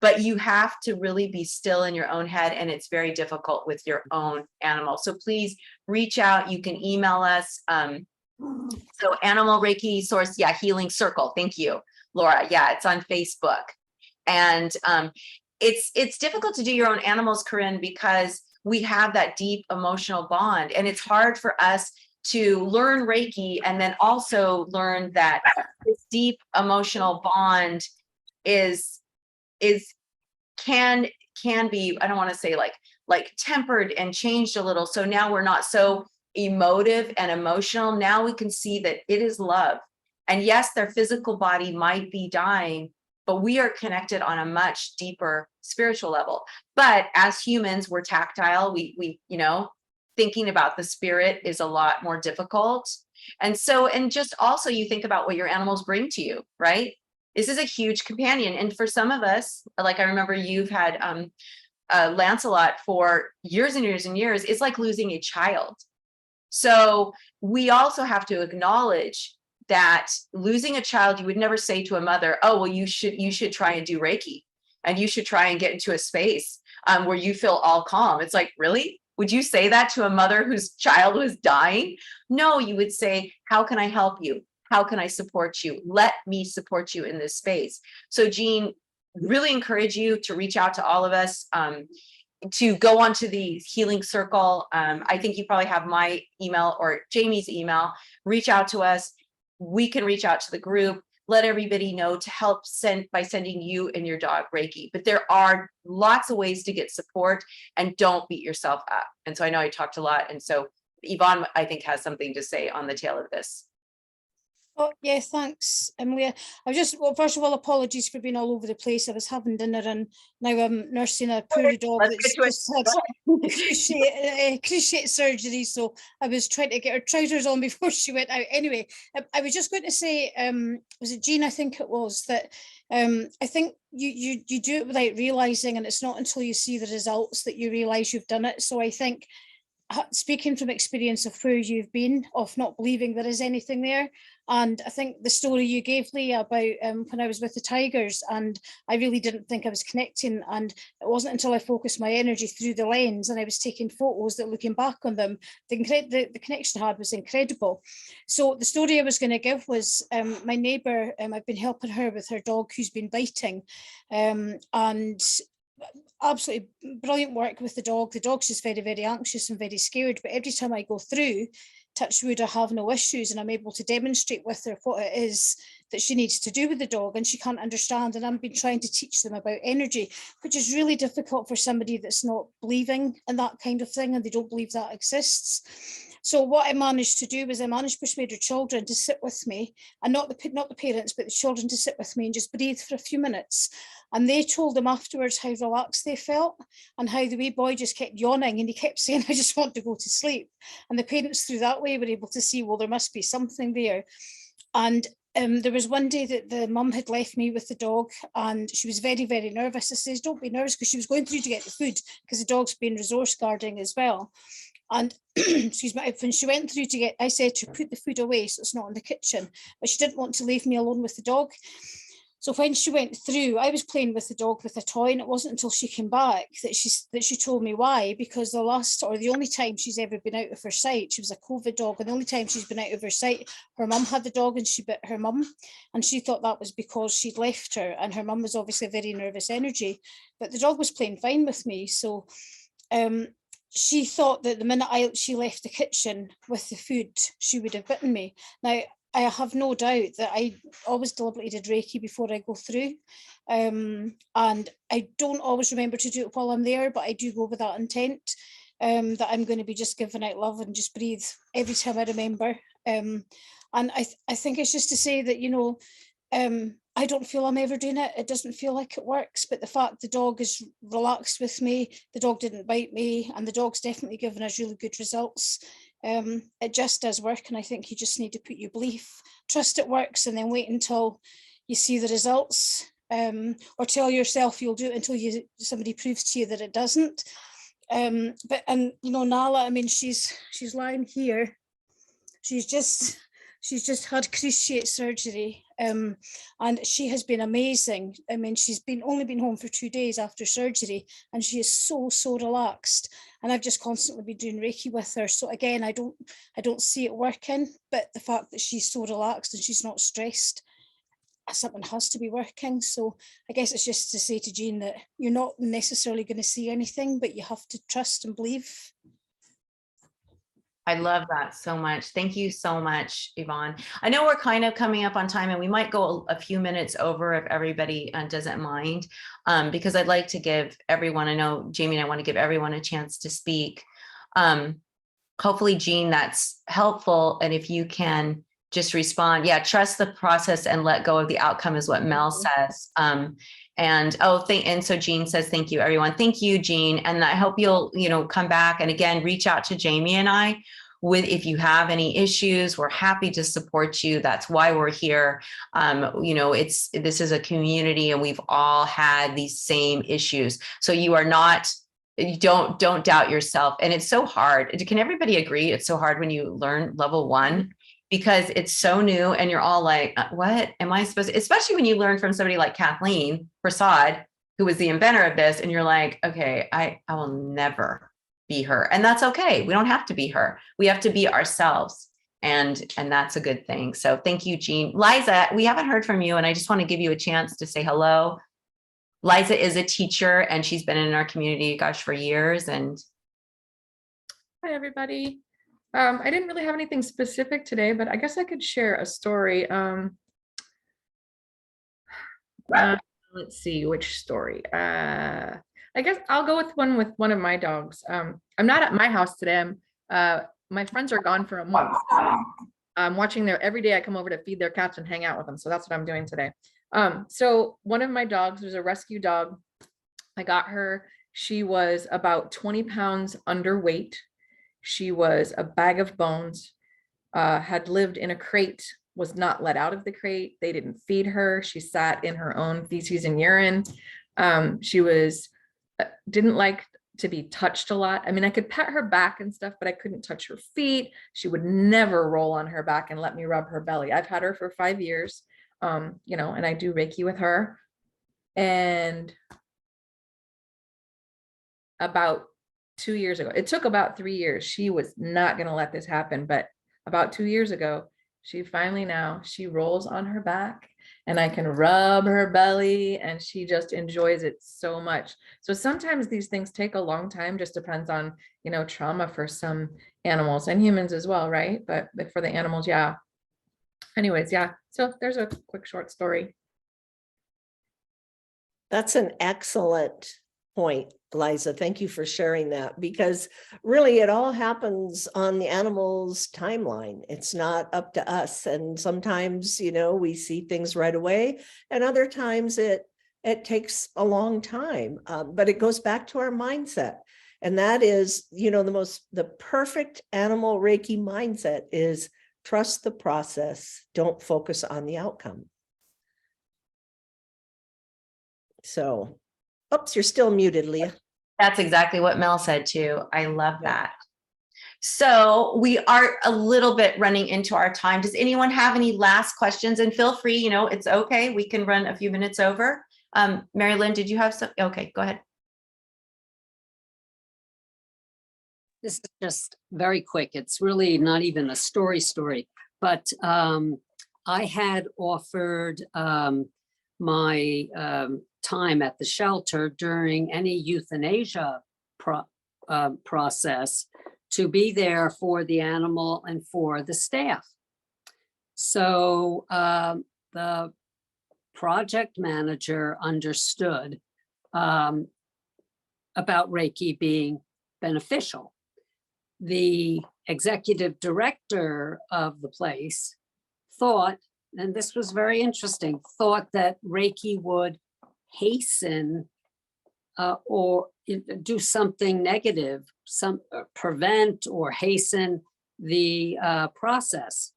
But you have to really be still in your own head, and it's very difficult with your own animal. So please reach out. You can email us. So Animal Reiki Source, Healing Circle. Thank you, Laura. Yeah, it's on Facebook. And it's difficult to do your own animals, Corinne, because we have that deep emotional bond, and it's hard for us to learn Reiki and then also learn that this deep emotional bond can be, I don't want to say like tempered and changed a little. So now we're not so emotive and emotional. Now we can see that it is love. And yes, their physical body might be dying, but we are connected on a much deeper spiritual level. But as humans, we're tactile. We thinking about the spirit is a lot more difficult. And just also you think about what your animals bring to you, right? This is a huge companion. And for some of us, like I remember you've had Lancelot for years and years and years, it's like losing a child. So we also have to acknowledge that losing a child, you would never say to a mother, oh, well, you should try and do Reiki, and you should try and get into a space where you feel all calm. It's like, really? Would you say that to a mother whose child was dying? No, you would say, how can I help you? How can I support you? Let me support you in this space. So Jean, really encourage you to reach out to all of us, to go onto the Healing Circle. I think you probably have my email or Jamie's email. Reach out to us. We can reach out to the group. Let everybody know to help by sending you and your dog Reiki. But there are lots of ways to get support, and don't beat yourself up. And so I know I talked a lot. And so Yvonne, I think, has something to say on the tail of this. Oh, yeah, thanks, Leah. First of all, apologies for being all over the place. I was having dinner and now I'm nursing a poor dog that's just had cruciate surgery. So I was trying to get her trousers on before she went out. Anyway, I was just going to say, was it Jean? I think it was that. I think you do it without realizing, and it's not until you see the results that you realize you've done it. So I think, speaking from experience of where you've been, of not believing there is anything there. And I think the story you gave, Leah, about when I was with the tigers, and I really didn't think I was connecting. And it wasn't until I focused my energy through the lens and I was taking photos that, looking back on them, the connection I had was incredible. So the story I was going to give was my neighbour, I've been helping her with her dog who's been biting. And absolutely brilliant work with the dog. The dog's just very, very anxious and very scared. But every time I go through, touch wood, I have no issues, and I'm able to demonstrate with her what it is that she needs to do with the dog, and she can't understand. And I've been trying to teach them about energy, which is really difficult for somebody that's not believing in that kind of thing, and they don't believe that exists. So what I managed to do was I managed to persuade her children to sit with me, and not the parents, but the children to sit with me and just breathe for a few minutes. And they told them afterwards how relaxed they felt, and how the wee boy just kept yawning and he kept saying, I just want to go to sleep. And the parents through that way were able to see, well, there must be something there. And there was one day that the mum had left me with the dog, and she was very, very nervous. I says, don't be nervous, because she was going through to get the food, because the dog's been resource guarding as well. And excuse me, when she went through to get, I said to put the food away so it's not in the kitchen, but she didn't want to leave me alone with the dog. So when she went through, I was playing with the dog with a toy, and it wasn't until she came back that she told me why. Because the only time she's ever been out of her sight, she was a COVID dog, and the only time she's been out of her sight, her mum had the dog and she bit her mum, and she thought that was because she'd left her, and her mum was obviously a very nervous energy, but the dog was playing fine with me. So she thought that the minute she left the kitchen with the food, she would have bitten me. Now, I have no doubt that I always deliberately did Reiki before I go through. And I don't always remember to do it while I'm there, but I do go with that intent, that I'm going to be just giving out love and just breathe every time I remember. And I think it's just to say that, you know, I don't feel I'm ever doing it. It doesn't feel like it works, but the fact the dog is relaxed with me, the dog didn't bite me, and the dog's definitely given us really good results. It just does work, and I think you just need to put your belief, trust it works, and then wait until you see the results, or tell yourself you'll do it until somebody proves to you that it doesn't. But you know, Nala, I mean, she's lying here. She's just had cruciate surgery, and she has been amazing. I mean, she's only been home for 2 days after surgery, and she is so relaxed. And I've just constantly been doing Reiki with her. So again, I don't see it working, but the fact that she's so relaxed and she's not stressed, something has to be working. So I guess it's just to say to Jean that you're not necessarily going to see anything, but you have to trust and believe. I love that so much. Thank you so much, Yvonne. I know we're kind of coming up on time, and we might go a few minutes over if everybody doesn't mind, because I'd like to give everyone, I know Jamie and I want to give everyone a chance to speak. Hopefully, Jean, that's helpful. And if you can just respond, yeah, trust the process and let go of the outcome is what Mel says. And so Jean says, thank you, everyone. Thank you, Jean. And I hope you'll, come back and again, reach out to Jamie and I if you have any issues. We're happy to support you. That's why we're here. This is a community, and we've all had these same issues. So don't doubt yourself. And it's so hard. Can everybody agree? It's so hard when you learn level 1. Because it's so new and you're all like, what am I supposed to, especially when you learn from somebody like Kathleen Prasad, who was the inventor of this. And you're like, okay, I will never be her. And that's okay. We don't have to be her. We have to be ourselves. And that's a good thing. So thank you, Jean. Liza, we haven't heard from you, and I just want to give you a chance to say hello. Liza is a teacher, and she's been in our community, gosh, for years. And hi, everybody. I didn't really have anything specific today, but I guess I could share a story. Let's see, which story. I guess I'll go with one of my dogs. I'm not at my house today. My friends are gone for a month. I'm watching every day I come over to feed their cats and hang out with them. So that's what I'm doing today. So one of my dogs was a rescue dog. I got her. She was about 20 pounds underweight. She was a bag of bones, had lived in a crate, was not let out of the crate. They didn't feed her. She sat in her own feces and urine. She didn't like to be touched a lot. I mean, I could pet her back and stuff, but I couldn't touch her feet. She would never roll on her back and let me rub her belly. I've had her for 5 years, and I do Reiki with her. And about 2 years ago, it took about 3 years. She was not going to let this happen, but about 2 years ago, she finally she rolls on her back. and I can rub her belly and she just enjoys it so much. So sometimes these things take a long time, just depends on, trauma for some animals and humans as well, right? But for the animals, yeah. Anyways, yeah. So there's a quick short story. That's an excellent point, Liza. Thank you for sharing that, because really it all happens on the animal's timeline. It's not up to us. And sometimes, we see things right away, and other times it takes a long time. But it goes back to our mindset. And that is, the perfect animal Reiki mindset is trust the process, don't focus on the outcome. So, oops, you're still muted, Leah. That's exactly what Mel said too. I love Yeah. that. So we are a little bit running into our time. Does anyone have any last questions? And feel free, it's okay. We can run a few minutes over. Mary Lynn, did you have some? Okay, go ahead. This is just very quick. It's really not even a story, but I had offered my time at the shelter during any euthanasia process to be there for the animal and for the staff. So the project manager understood about Reiki being beneficial. The executive director of the place thought, and this was very interesting, thought that Reiki would hasten or do something negative, prevent or hasten the process.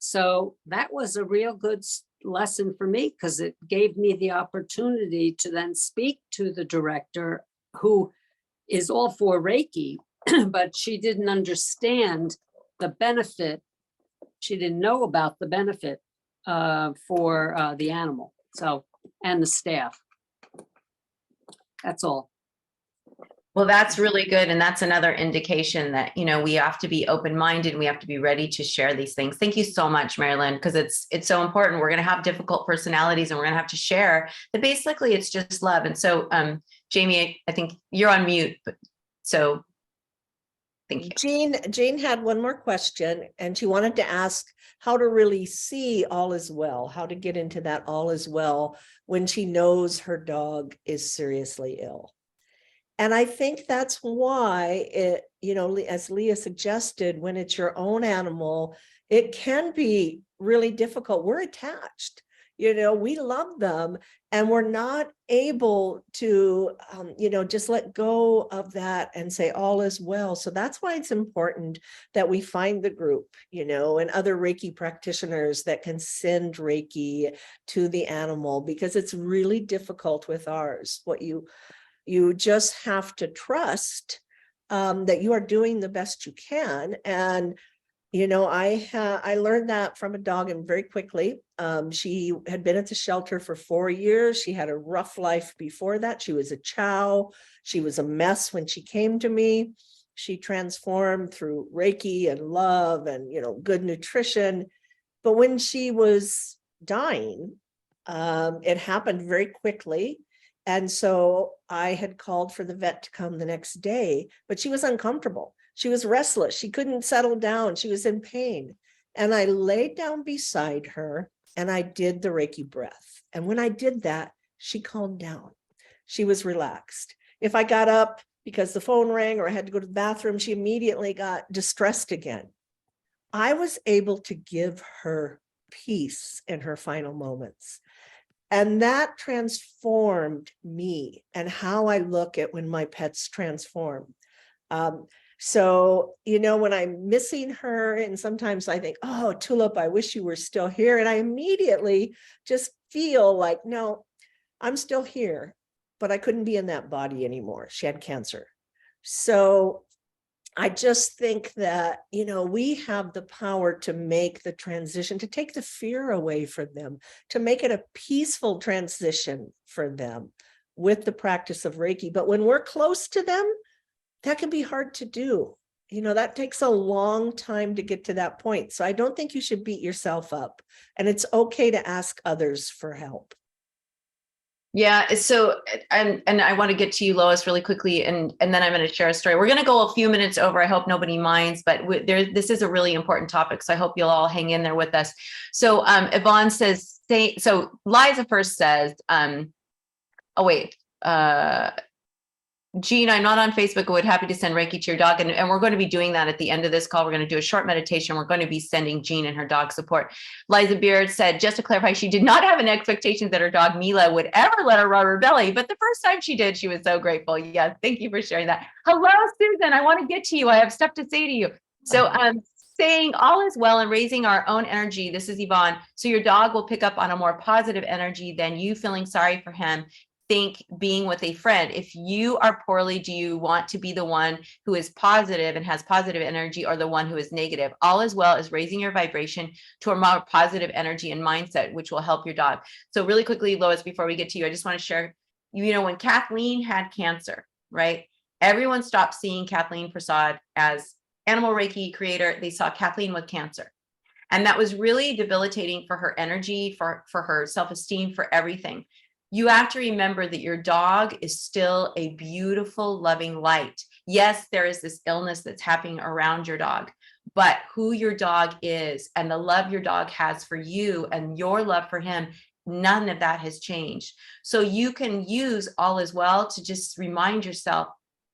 So that was a real good lesson for me, because it gave me the opportunity to then speak to the director, who is all for Reiki, but she didn't understand the benefit. She didn't know about the benefit for the animal, and the staff. That's all. Well, that's really good. And that's another indication that, we have to be open-minded. We have to be ready to share these things. Thank you so much, Marilyn, because it's so important. We're going to have difficult personalities, and we're going to have to share that basically it's just love. And so, Jamie, I think you're on mute, so thank you. Jane had one more question, and she wanted to ask how to really see all is well, how to get into that all is well when she knows her dog is seriously ill. And I think that's why it, as Leah suggested, when it's your own animal, it can be really difficult. We're attached, we love them, and we're not able to, just let go of that and say all is well. So that's why it's important that we find the group, and other Reiki practitioners that can send Reiki to the animal, because it's really difficult with ours. You just have to trust that you are doing the best you can. And, I learned that from a dog, and very quickly. She had been at the shelter for 4 years. She had a rough life before that. She was a chow. She was a mess when she came to me. She transformed through Reiki and love and, good nutrition. But when she was dying, it happened very quickly. And so I had called for the vet to come the next day, but she was uncomfortable. She was restless. She couldn't settle down. She was in pain. And I laid down beside her and I did the Reiki breath. And when I did that, she calmed down. She was relaxed. If I got up because the phone rang or I had to go to the bathroom, she immediately got distressed again. I was able to give her peace in her final moments. And that transformed me and how I look at when my pets transform. So, when I'm missing her, and sometimes I think, oh, Tulip, I wish you were still here. And I immediately just feel like, no, I'm still here, but I couldn't be in that body anymore. She had cancer. So I just think that, we have the power to make the transition, to take the fear away from them, to make it a peaceful transition for them with the practice of Reiki. But when we're close to them, that can be hard to do. that takes a long time to get to that point. So I don't think you should beat yourself up, and it's okay to ask others for help. Yeah. So, and I want to get to you, Lois, really quickly, and then I'm going to share a story. We're going to go a few minutes over. I hope nobody minds, but this is a really important topic. So I hope you'll all hang in there with us. So, Yvonne says, so Liza first says, oh wait, Jean, I'm not on Facebook. I would happy to send Reiki to your dog. And we're going to be doing that at the end of this call. We're going to do a short meditation. We're going to be sending Jean and her dog support. Liza Beard said, just to clarify, she did not have an expectation that her dog Mila would ever let her rub her belly. But the first time she did, she was so grateful. Yes, thank you for sharing that. Hello, Susan. I want to get to you. I have stuff to say to you. So saying all is well and raising our own energy. This is Yvonne. So your dog will pick up on a more positive energy than you feeling sorry for him. Think being with a friend. If you are poorly, do you want to be the one who is positive and has positive energy, or the one who is negative? All as well as raising your vibration to a more positive energy and mindset, which will help your dog. So really quickly, Lois, before we get to you, I just want to share, when Kathleen had cancer, right? Everyone stopped seeing Kathleen Prasad as animal Reiki creator. They saw Kathleen with cancer. And that was really debilitating for her energy, for her self-esteem, for everything. You have to remember that your dog is still a beautiful, loving light. Yes, there is this illness that's happening around your dog, but who your dog is and the love your dog has for you and your love for him, none of that has changed. So you can use all is well to just remind yourself,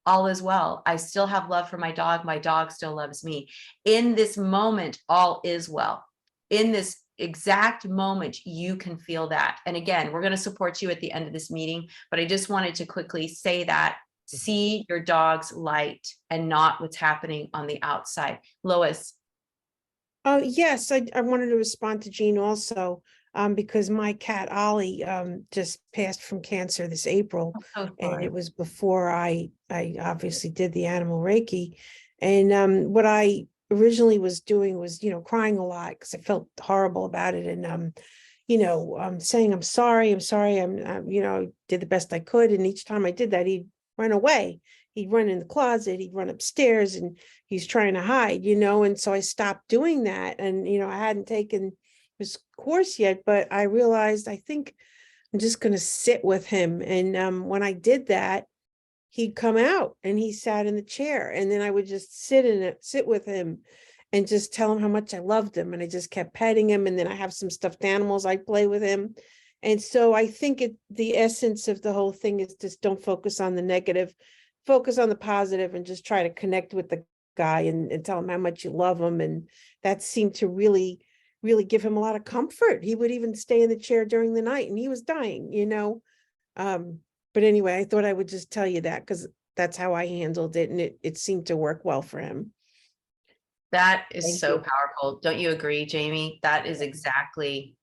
all is well. I still have love for my dog. My dog still loves me. In this moment, all is well. In this exact moment, you can feel that. And again, we're going to support you at the end of this meeting, but I just wanted to quickly say that see your dog's light and not what's happening on the outside. Lois. Oh, yes, I wanted to respond to Jean also, because my cat Ollie just passed from cancer this April. And it was before I obviously did the animal Reiki. And what I originally was doing was, crying a lot because I felt horrible about it. And, saying, I'm sorry, I did the best I could. And each time I did that, he'd run away. He'd run in the closet, he'd run upstairs, and he's trying to hide, and so I stopped doing that. And, I hadn't taken his course yet, but I realized I think I'm just going to sit with him. And when I did that, he'd come out and he sat in the chair, and then I would just sit with him and just tell him how much I loved him. And I just kept petting him. And then I have some stuffed animals I play with him. And so I think the essence of the whole thing is just don't focus on the negative, focus on the positive, and just try to connect with the guy and tell him how much you love him. And that seemed to really, really give him a lot of comfort. He would even stay in the chair during the night, and he was dying, But anyway, I thought I would just tell you that because that's how I handled it. And it seemed to work well for him. That is so powerful. Don't you agree, Jamie? That is exactly.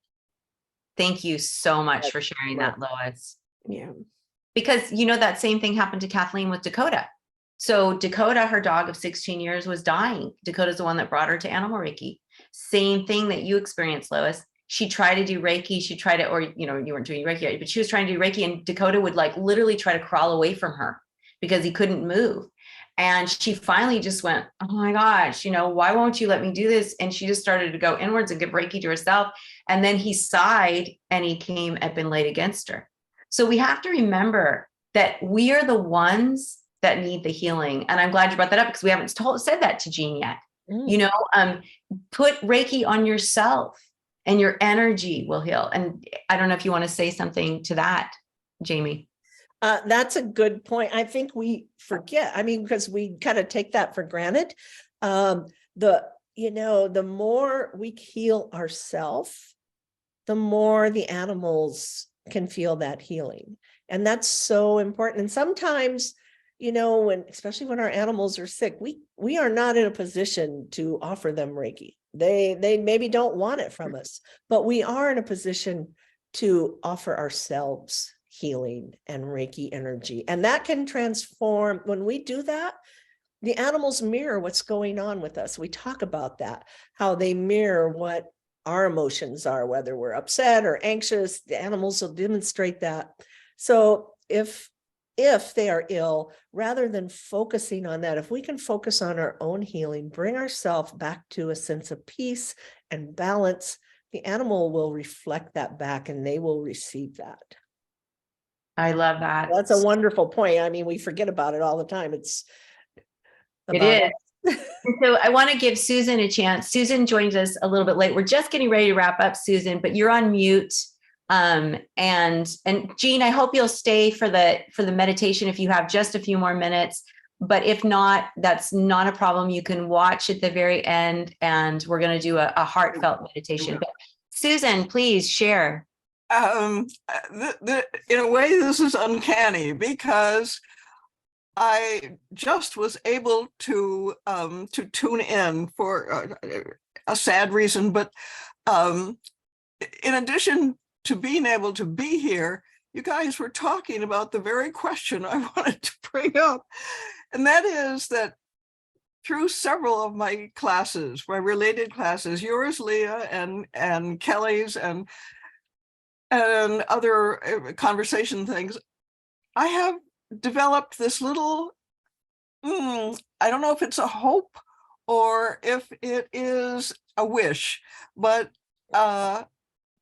Thank you so much for sharing that, Lois. Yeah. Because, that same thing happened to Kathleen with Dakota. So Dakota, her dog of 16 years, was dying. Dakota's the one that brought her to animal Reiki. Same thing that you experienced, Lois. She tried to do Reiki. She tried to, or, you weren't doing Reiki yet, but she was trying to do Reiki, and Dakota would literally try to crawl away from her because he couldn't move. And she finally just went, oh my gosh, why won't you let me do this? And she just started to go inwards and give Reiki to herself. And then he sighed and he came up and laid against her. So we have to remember that we are the ones that need the healing. And I'm glad you brought that up because we haven't said that to Jean yet. Put Reiki on yourself and your energy will heal. And I don't know if you want to say something to that, Jamie. That's a good point. I think we forget, because we kind of take that for granted. The more we heal ourselves, the more the animals can feel that healing. And that's so important. And sometimes, especially when our animals are sick, we are not in a position to offer them Reiki. They maybe don't want it from us, but we are in a position to offer ourselves healing and Reiki energy. And that can transform. When we do that, the animals mirror what's going on with us. We talk about that, how they mirror what our emotions are, whether we're upset or anxious. The animals will demonstrate that. So if if they are ill, rather than focusing on that, if we can focus on our own healing, bring ourselves back to a sense of peace and balance, the animal will reflect that back and they will receive that. I love that. That's a wonderful point. I mean, we forget about it all the time. It is. So I want to give Susan a chance. Susan joined us a little bit late. We're just getting ready to wrap up, Susan, but you're on mute. And Jean, I hope you'll stay for the meditation if you have just a few more minutes. But if not, that's not a problem. You can watch at the very end, and we're going to do a heartfelt meditation. But Susan, please share. In a way, this is uncanny because I just was able to tune in for a sad reason, but in addition to being able to be here, you guys were talking about the very question I wanted to bring up, and that is that through several of my classes, my related classes, yours, Leah, and Kelly's, and other conversation things, I have developed this little, I don't know if it's a hope or if it is a wish, but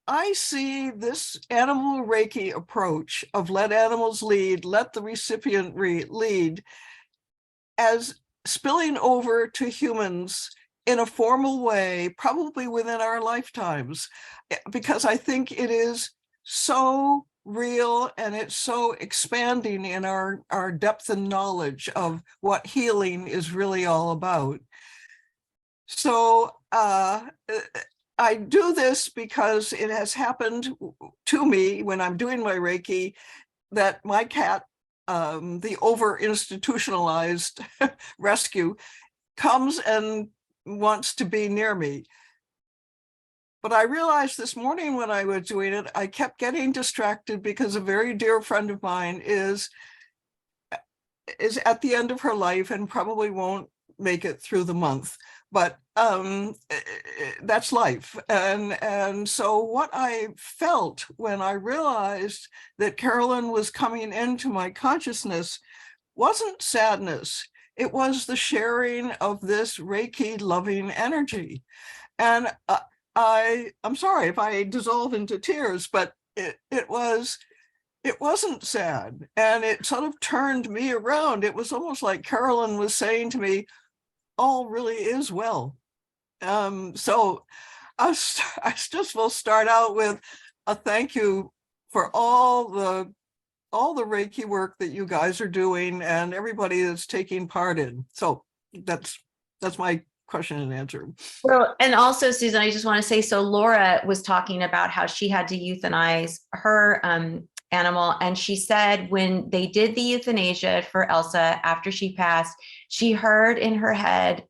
I see this animal Reiki approach of let animals lead, let the recipient lead, as spilling over to humans in a formal way, probably within our lifetimes, because I think it is so real and it's so expanding in our depth and knowledge of what healing is really all about. So I do this because it has happened to me when I'm doing my Reiki that my cat, the over-institutionalized rescue, comes and wants to be near me. But I realized this morning when I was doing it, I kept getting distracted because a very dear friend of mine is at the end of her life and probably won't make it through the month. But that's life. And so what I felt when I realized that Carolyn was coming into my consciousness wasn't sadness. It was the sharing of this Reiki loving energy. And I'm sorry if I dissolve into tears, but it wasn't sad. And it sort of turned me around. It was almost like Carolyn was saying to me, all really is well. So I just will start out with a thank you for all the Reiki work that you guys are doing and everybody that's taking part in. So that's my question and answer. Well, and also, Susan, I just want to say, so Laura was talking about how she had to euthanize her animal. And she said when they did the euthanasia for Elsa, after she passed, she heard in her head,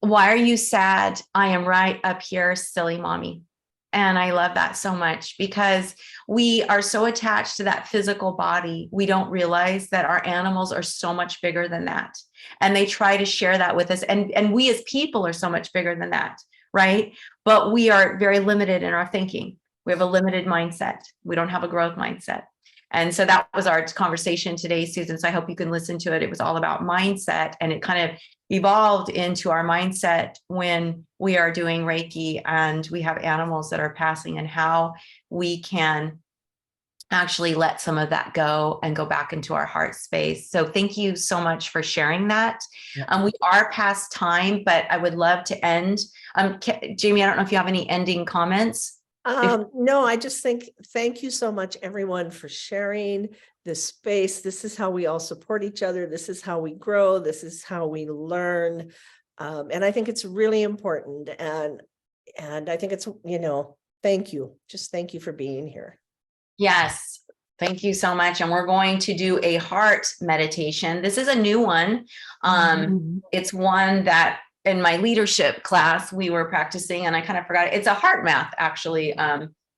why are you sad? I am right up here, silly mommy. And I love that so much because we are so attached to that physical body. We don't realize that our animals are so much bigger than that. And they try to share that with us. And we as people are so much bigger than that, right? But we are very limited in our thinking. We have a limited mindset. We don't have a growth mindset. And so that was our conversation today, Susan. So I hope you can listen to it. It was all about mindset, and it kind of evolved into our mindset when we are doing Reiki and we have animals that are passing, and how we can actually let some of that go and go back into our heart space. So thank you so much for sharing that. We are past time, but I would love to end. Jamie, I don't know if you have any ending comments. No, I just thank you so much, everyone, for sharing this space. This is how we all support each other. This is how we grow. This is how we learn. And I think it's really important. And I think it's, thank you. Just thank you for being here. Yes. Thank you so much. And we're going to do a heart meditation. This is a new one. It's one that in my leadership class we were practicing, and I kind of forgot. It's a heart math, actually,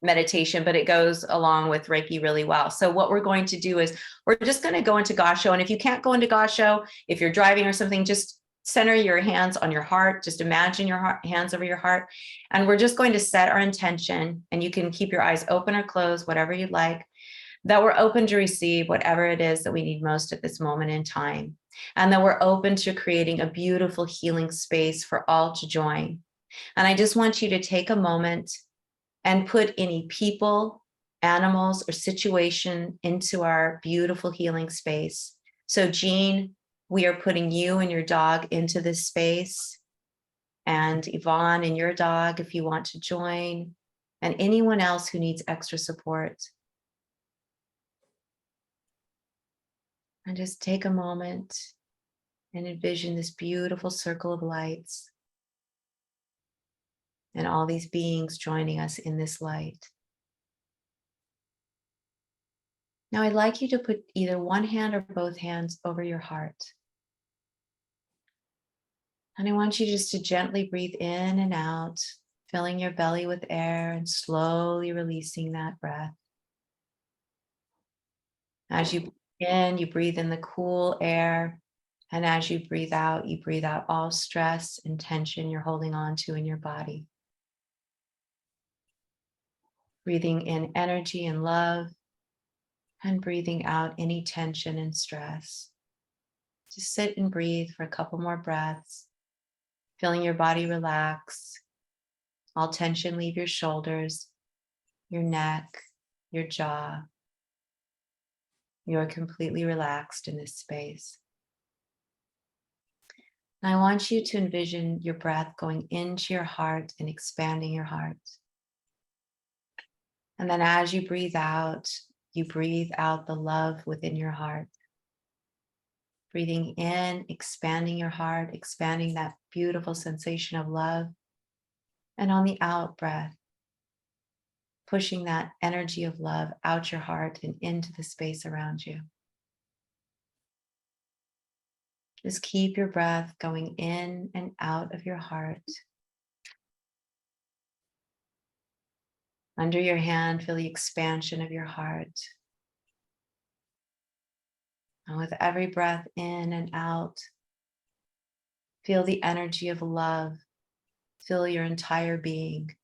meditation, but it goes along with Reiki really well. So what we're going to do is we're just going to go into Gasho. And if you can't go into Gasho, if you're driving or something, just center your hands on your heart. Just imagine your hands over your heart. And we're just going to set our intention, and you can keep your eyes open or closed, whatever you'd like, that we're open to receive whatever it is that we need most at this moment in time, and that we're open to creating a beautiful healing space for all to join. And I just want you to take a moment and put any people, animals, or situation into our beautiful healing space. So Jean, we are putting you and your dog into this space, and Yvonne and your dog, if you want to join, and anyone else who needs extra support. And just take a moment and envision this beautiful circle of lights and all these beings joining us in this light. Now I'd like you to put either one hand or both hands over your heart. And I want you just to gently breathe in and out, filling your belly with air and slowly releasing that breath. As you breathe in, you breathe in the cool air. And as you breathe out all stress and tension you're holding on to in your body. Breathing in energy and love, and breathing out any tension and stress. Just sit and breathe for a couple more breaths, feeling your body relax, all tension leave your shoulders, your neck, your jaw. You're completely relaxed in this space. And I want you to envision your breath going into your heart and expanding your heart. And then as you breathe out the love within your heart. Breathing in, expanding your heart, expanding that beautiful sensation of love. And on the out breath, pushing that energy of love out your heart and into the space around you. Just keep your breath going in and out of your heart. Under your hand, feel the expansion of your heart. And with every breath in and out, feel the energy of love fill your entire being.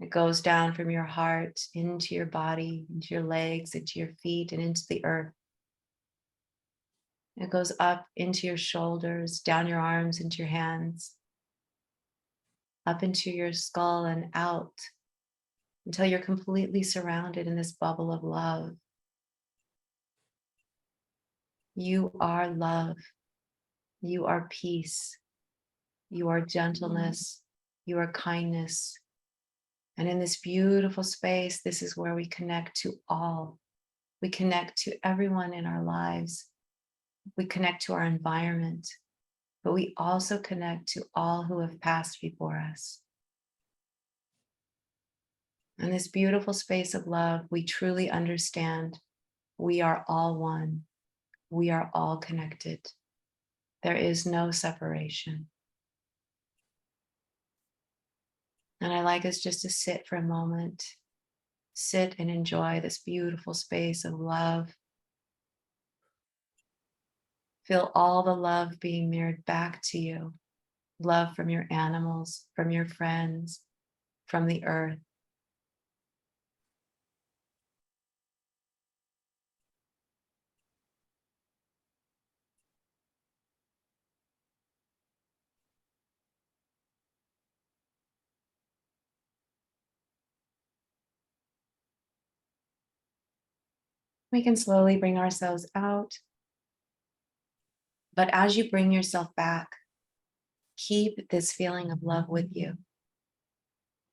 It goes down from your heart into your body, into your legs, into your feet, and into the earth. It goes up into your shoulders, down your arms, into your hands, up into your skull and out until you're completely surrounded in this bubble of love. You are love. You are peace. You are gentleness. You are kindness. And in this beautiful space, this is where we connect to all. We connect to everyone in our lives. We connect to our environment, but we also connect to all who have passed before us. In this beautiful space of love, we truly understand we are all one. We are all connected. There is no separation. And I like us just to sit for a moment, sit and enjoy this beautiful space of love. Feel all the love being mirrored back to you. Love from your animals, from your friends, from the earth. We can slowly bring ourselves out. But as you bring yourself back, keep this feeling of love with you.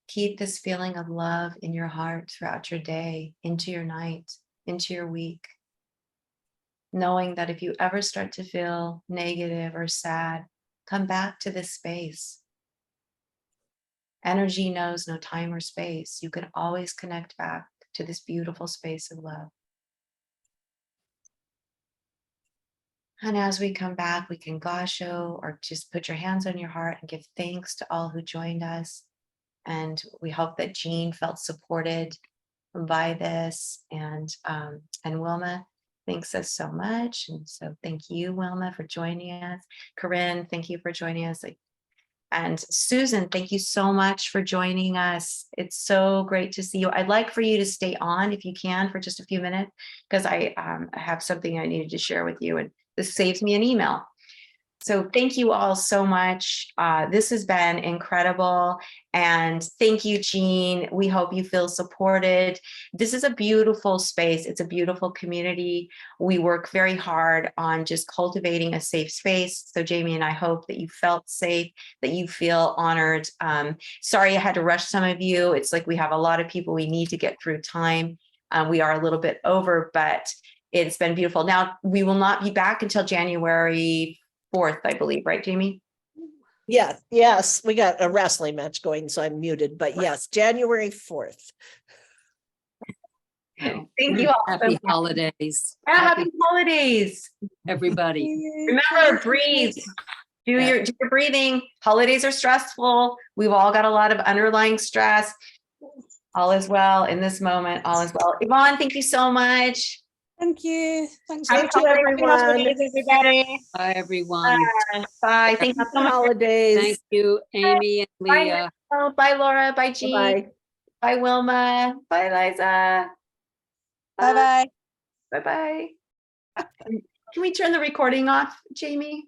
Keep this feeling of love in your heart throughout your day, into your night, into your week. Knowing that if you ever start to feel negative or sad, come back to this space. Energy knows no time or space. You can always connect back to this beautiful space of love. And as we come back, we can gasho or just put your hands on your heart and give thanks to all who joined us. And we hope that Jean felt supported by this. And Wilma, thanks us so much. And so thank you, Wilma, for joining us. Corinne, thank you for joining us. And Susan, thank you so much for joining us. It's so great to see you. I'd like for you to stay on if you can for just a few minutes, because I have something I needed to share with you, and this saves me an email. So thank you all so much. This has been incredible. And thank you, Jean. We hope you feel supported. This is a beautiful space. It's a beautiful community. We work very hard on just cultivating a safe space. So Jamie and I hope that you felt safe, that you feel honored. Sorry I had to rush some of you. It's like we have a lot of people we need to get through time. We are a little bit over, but it's been beautiful. Now, we will not be back until January 4th, I believe, right, Jamie? Yes, we got a wrestling match going, so I'm muted, but yes, January 4th. Thank you all. Happy holidays. Happy holidays. Everybody. Remember, breathe. Do your breathing. Holidays are stressful. We've all got a lot of underlying stress. All is well in this moment. All is well. Yvonne, thank you so much. Thank you. Thanks. Happy Thank you, everyone. everybody. Bye, everyone. Bye. Thank you Happy so much. holidays. Thank you, Amy and Bye, Leah. Rachel. Bye, Laura. Bye, Jean. Bye. Bye, Wilma. Bye, Liza. Bye-bye. Bye-bye. Can we turn the recording off, Jamie?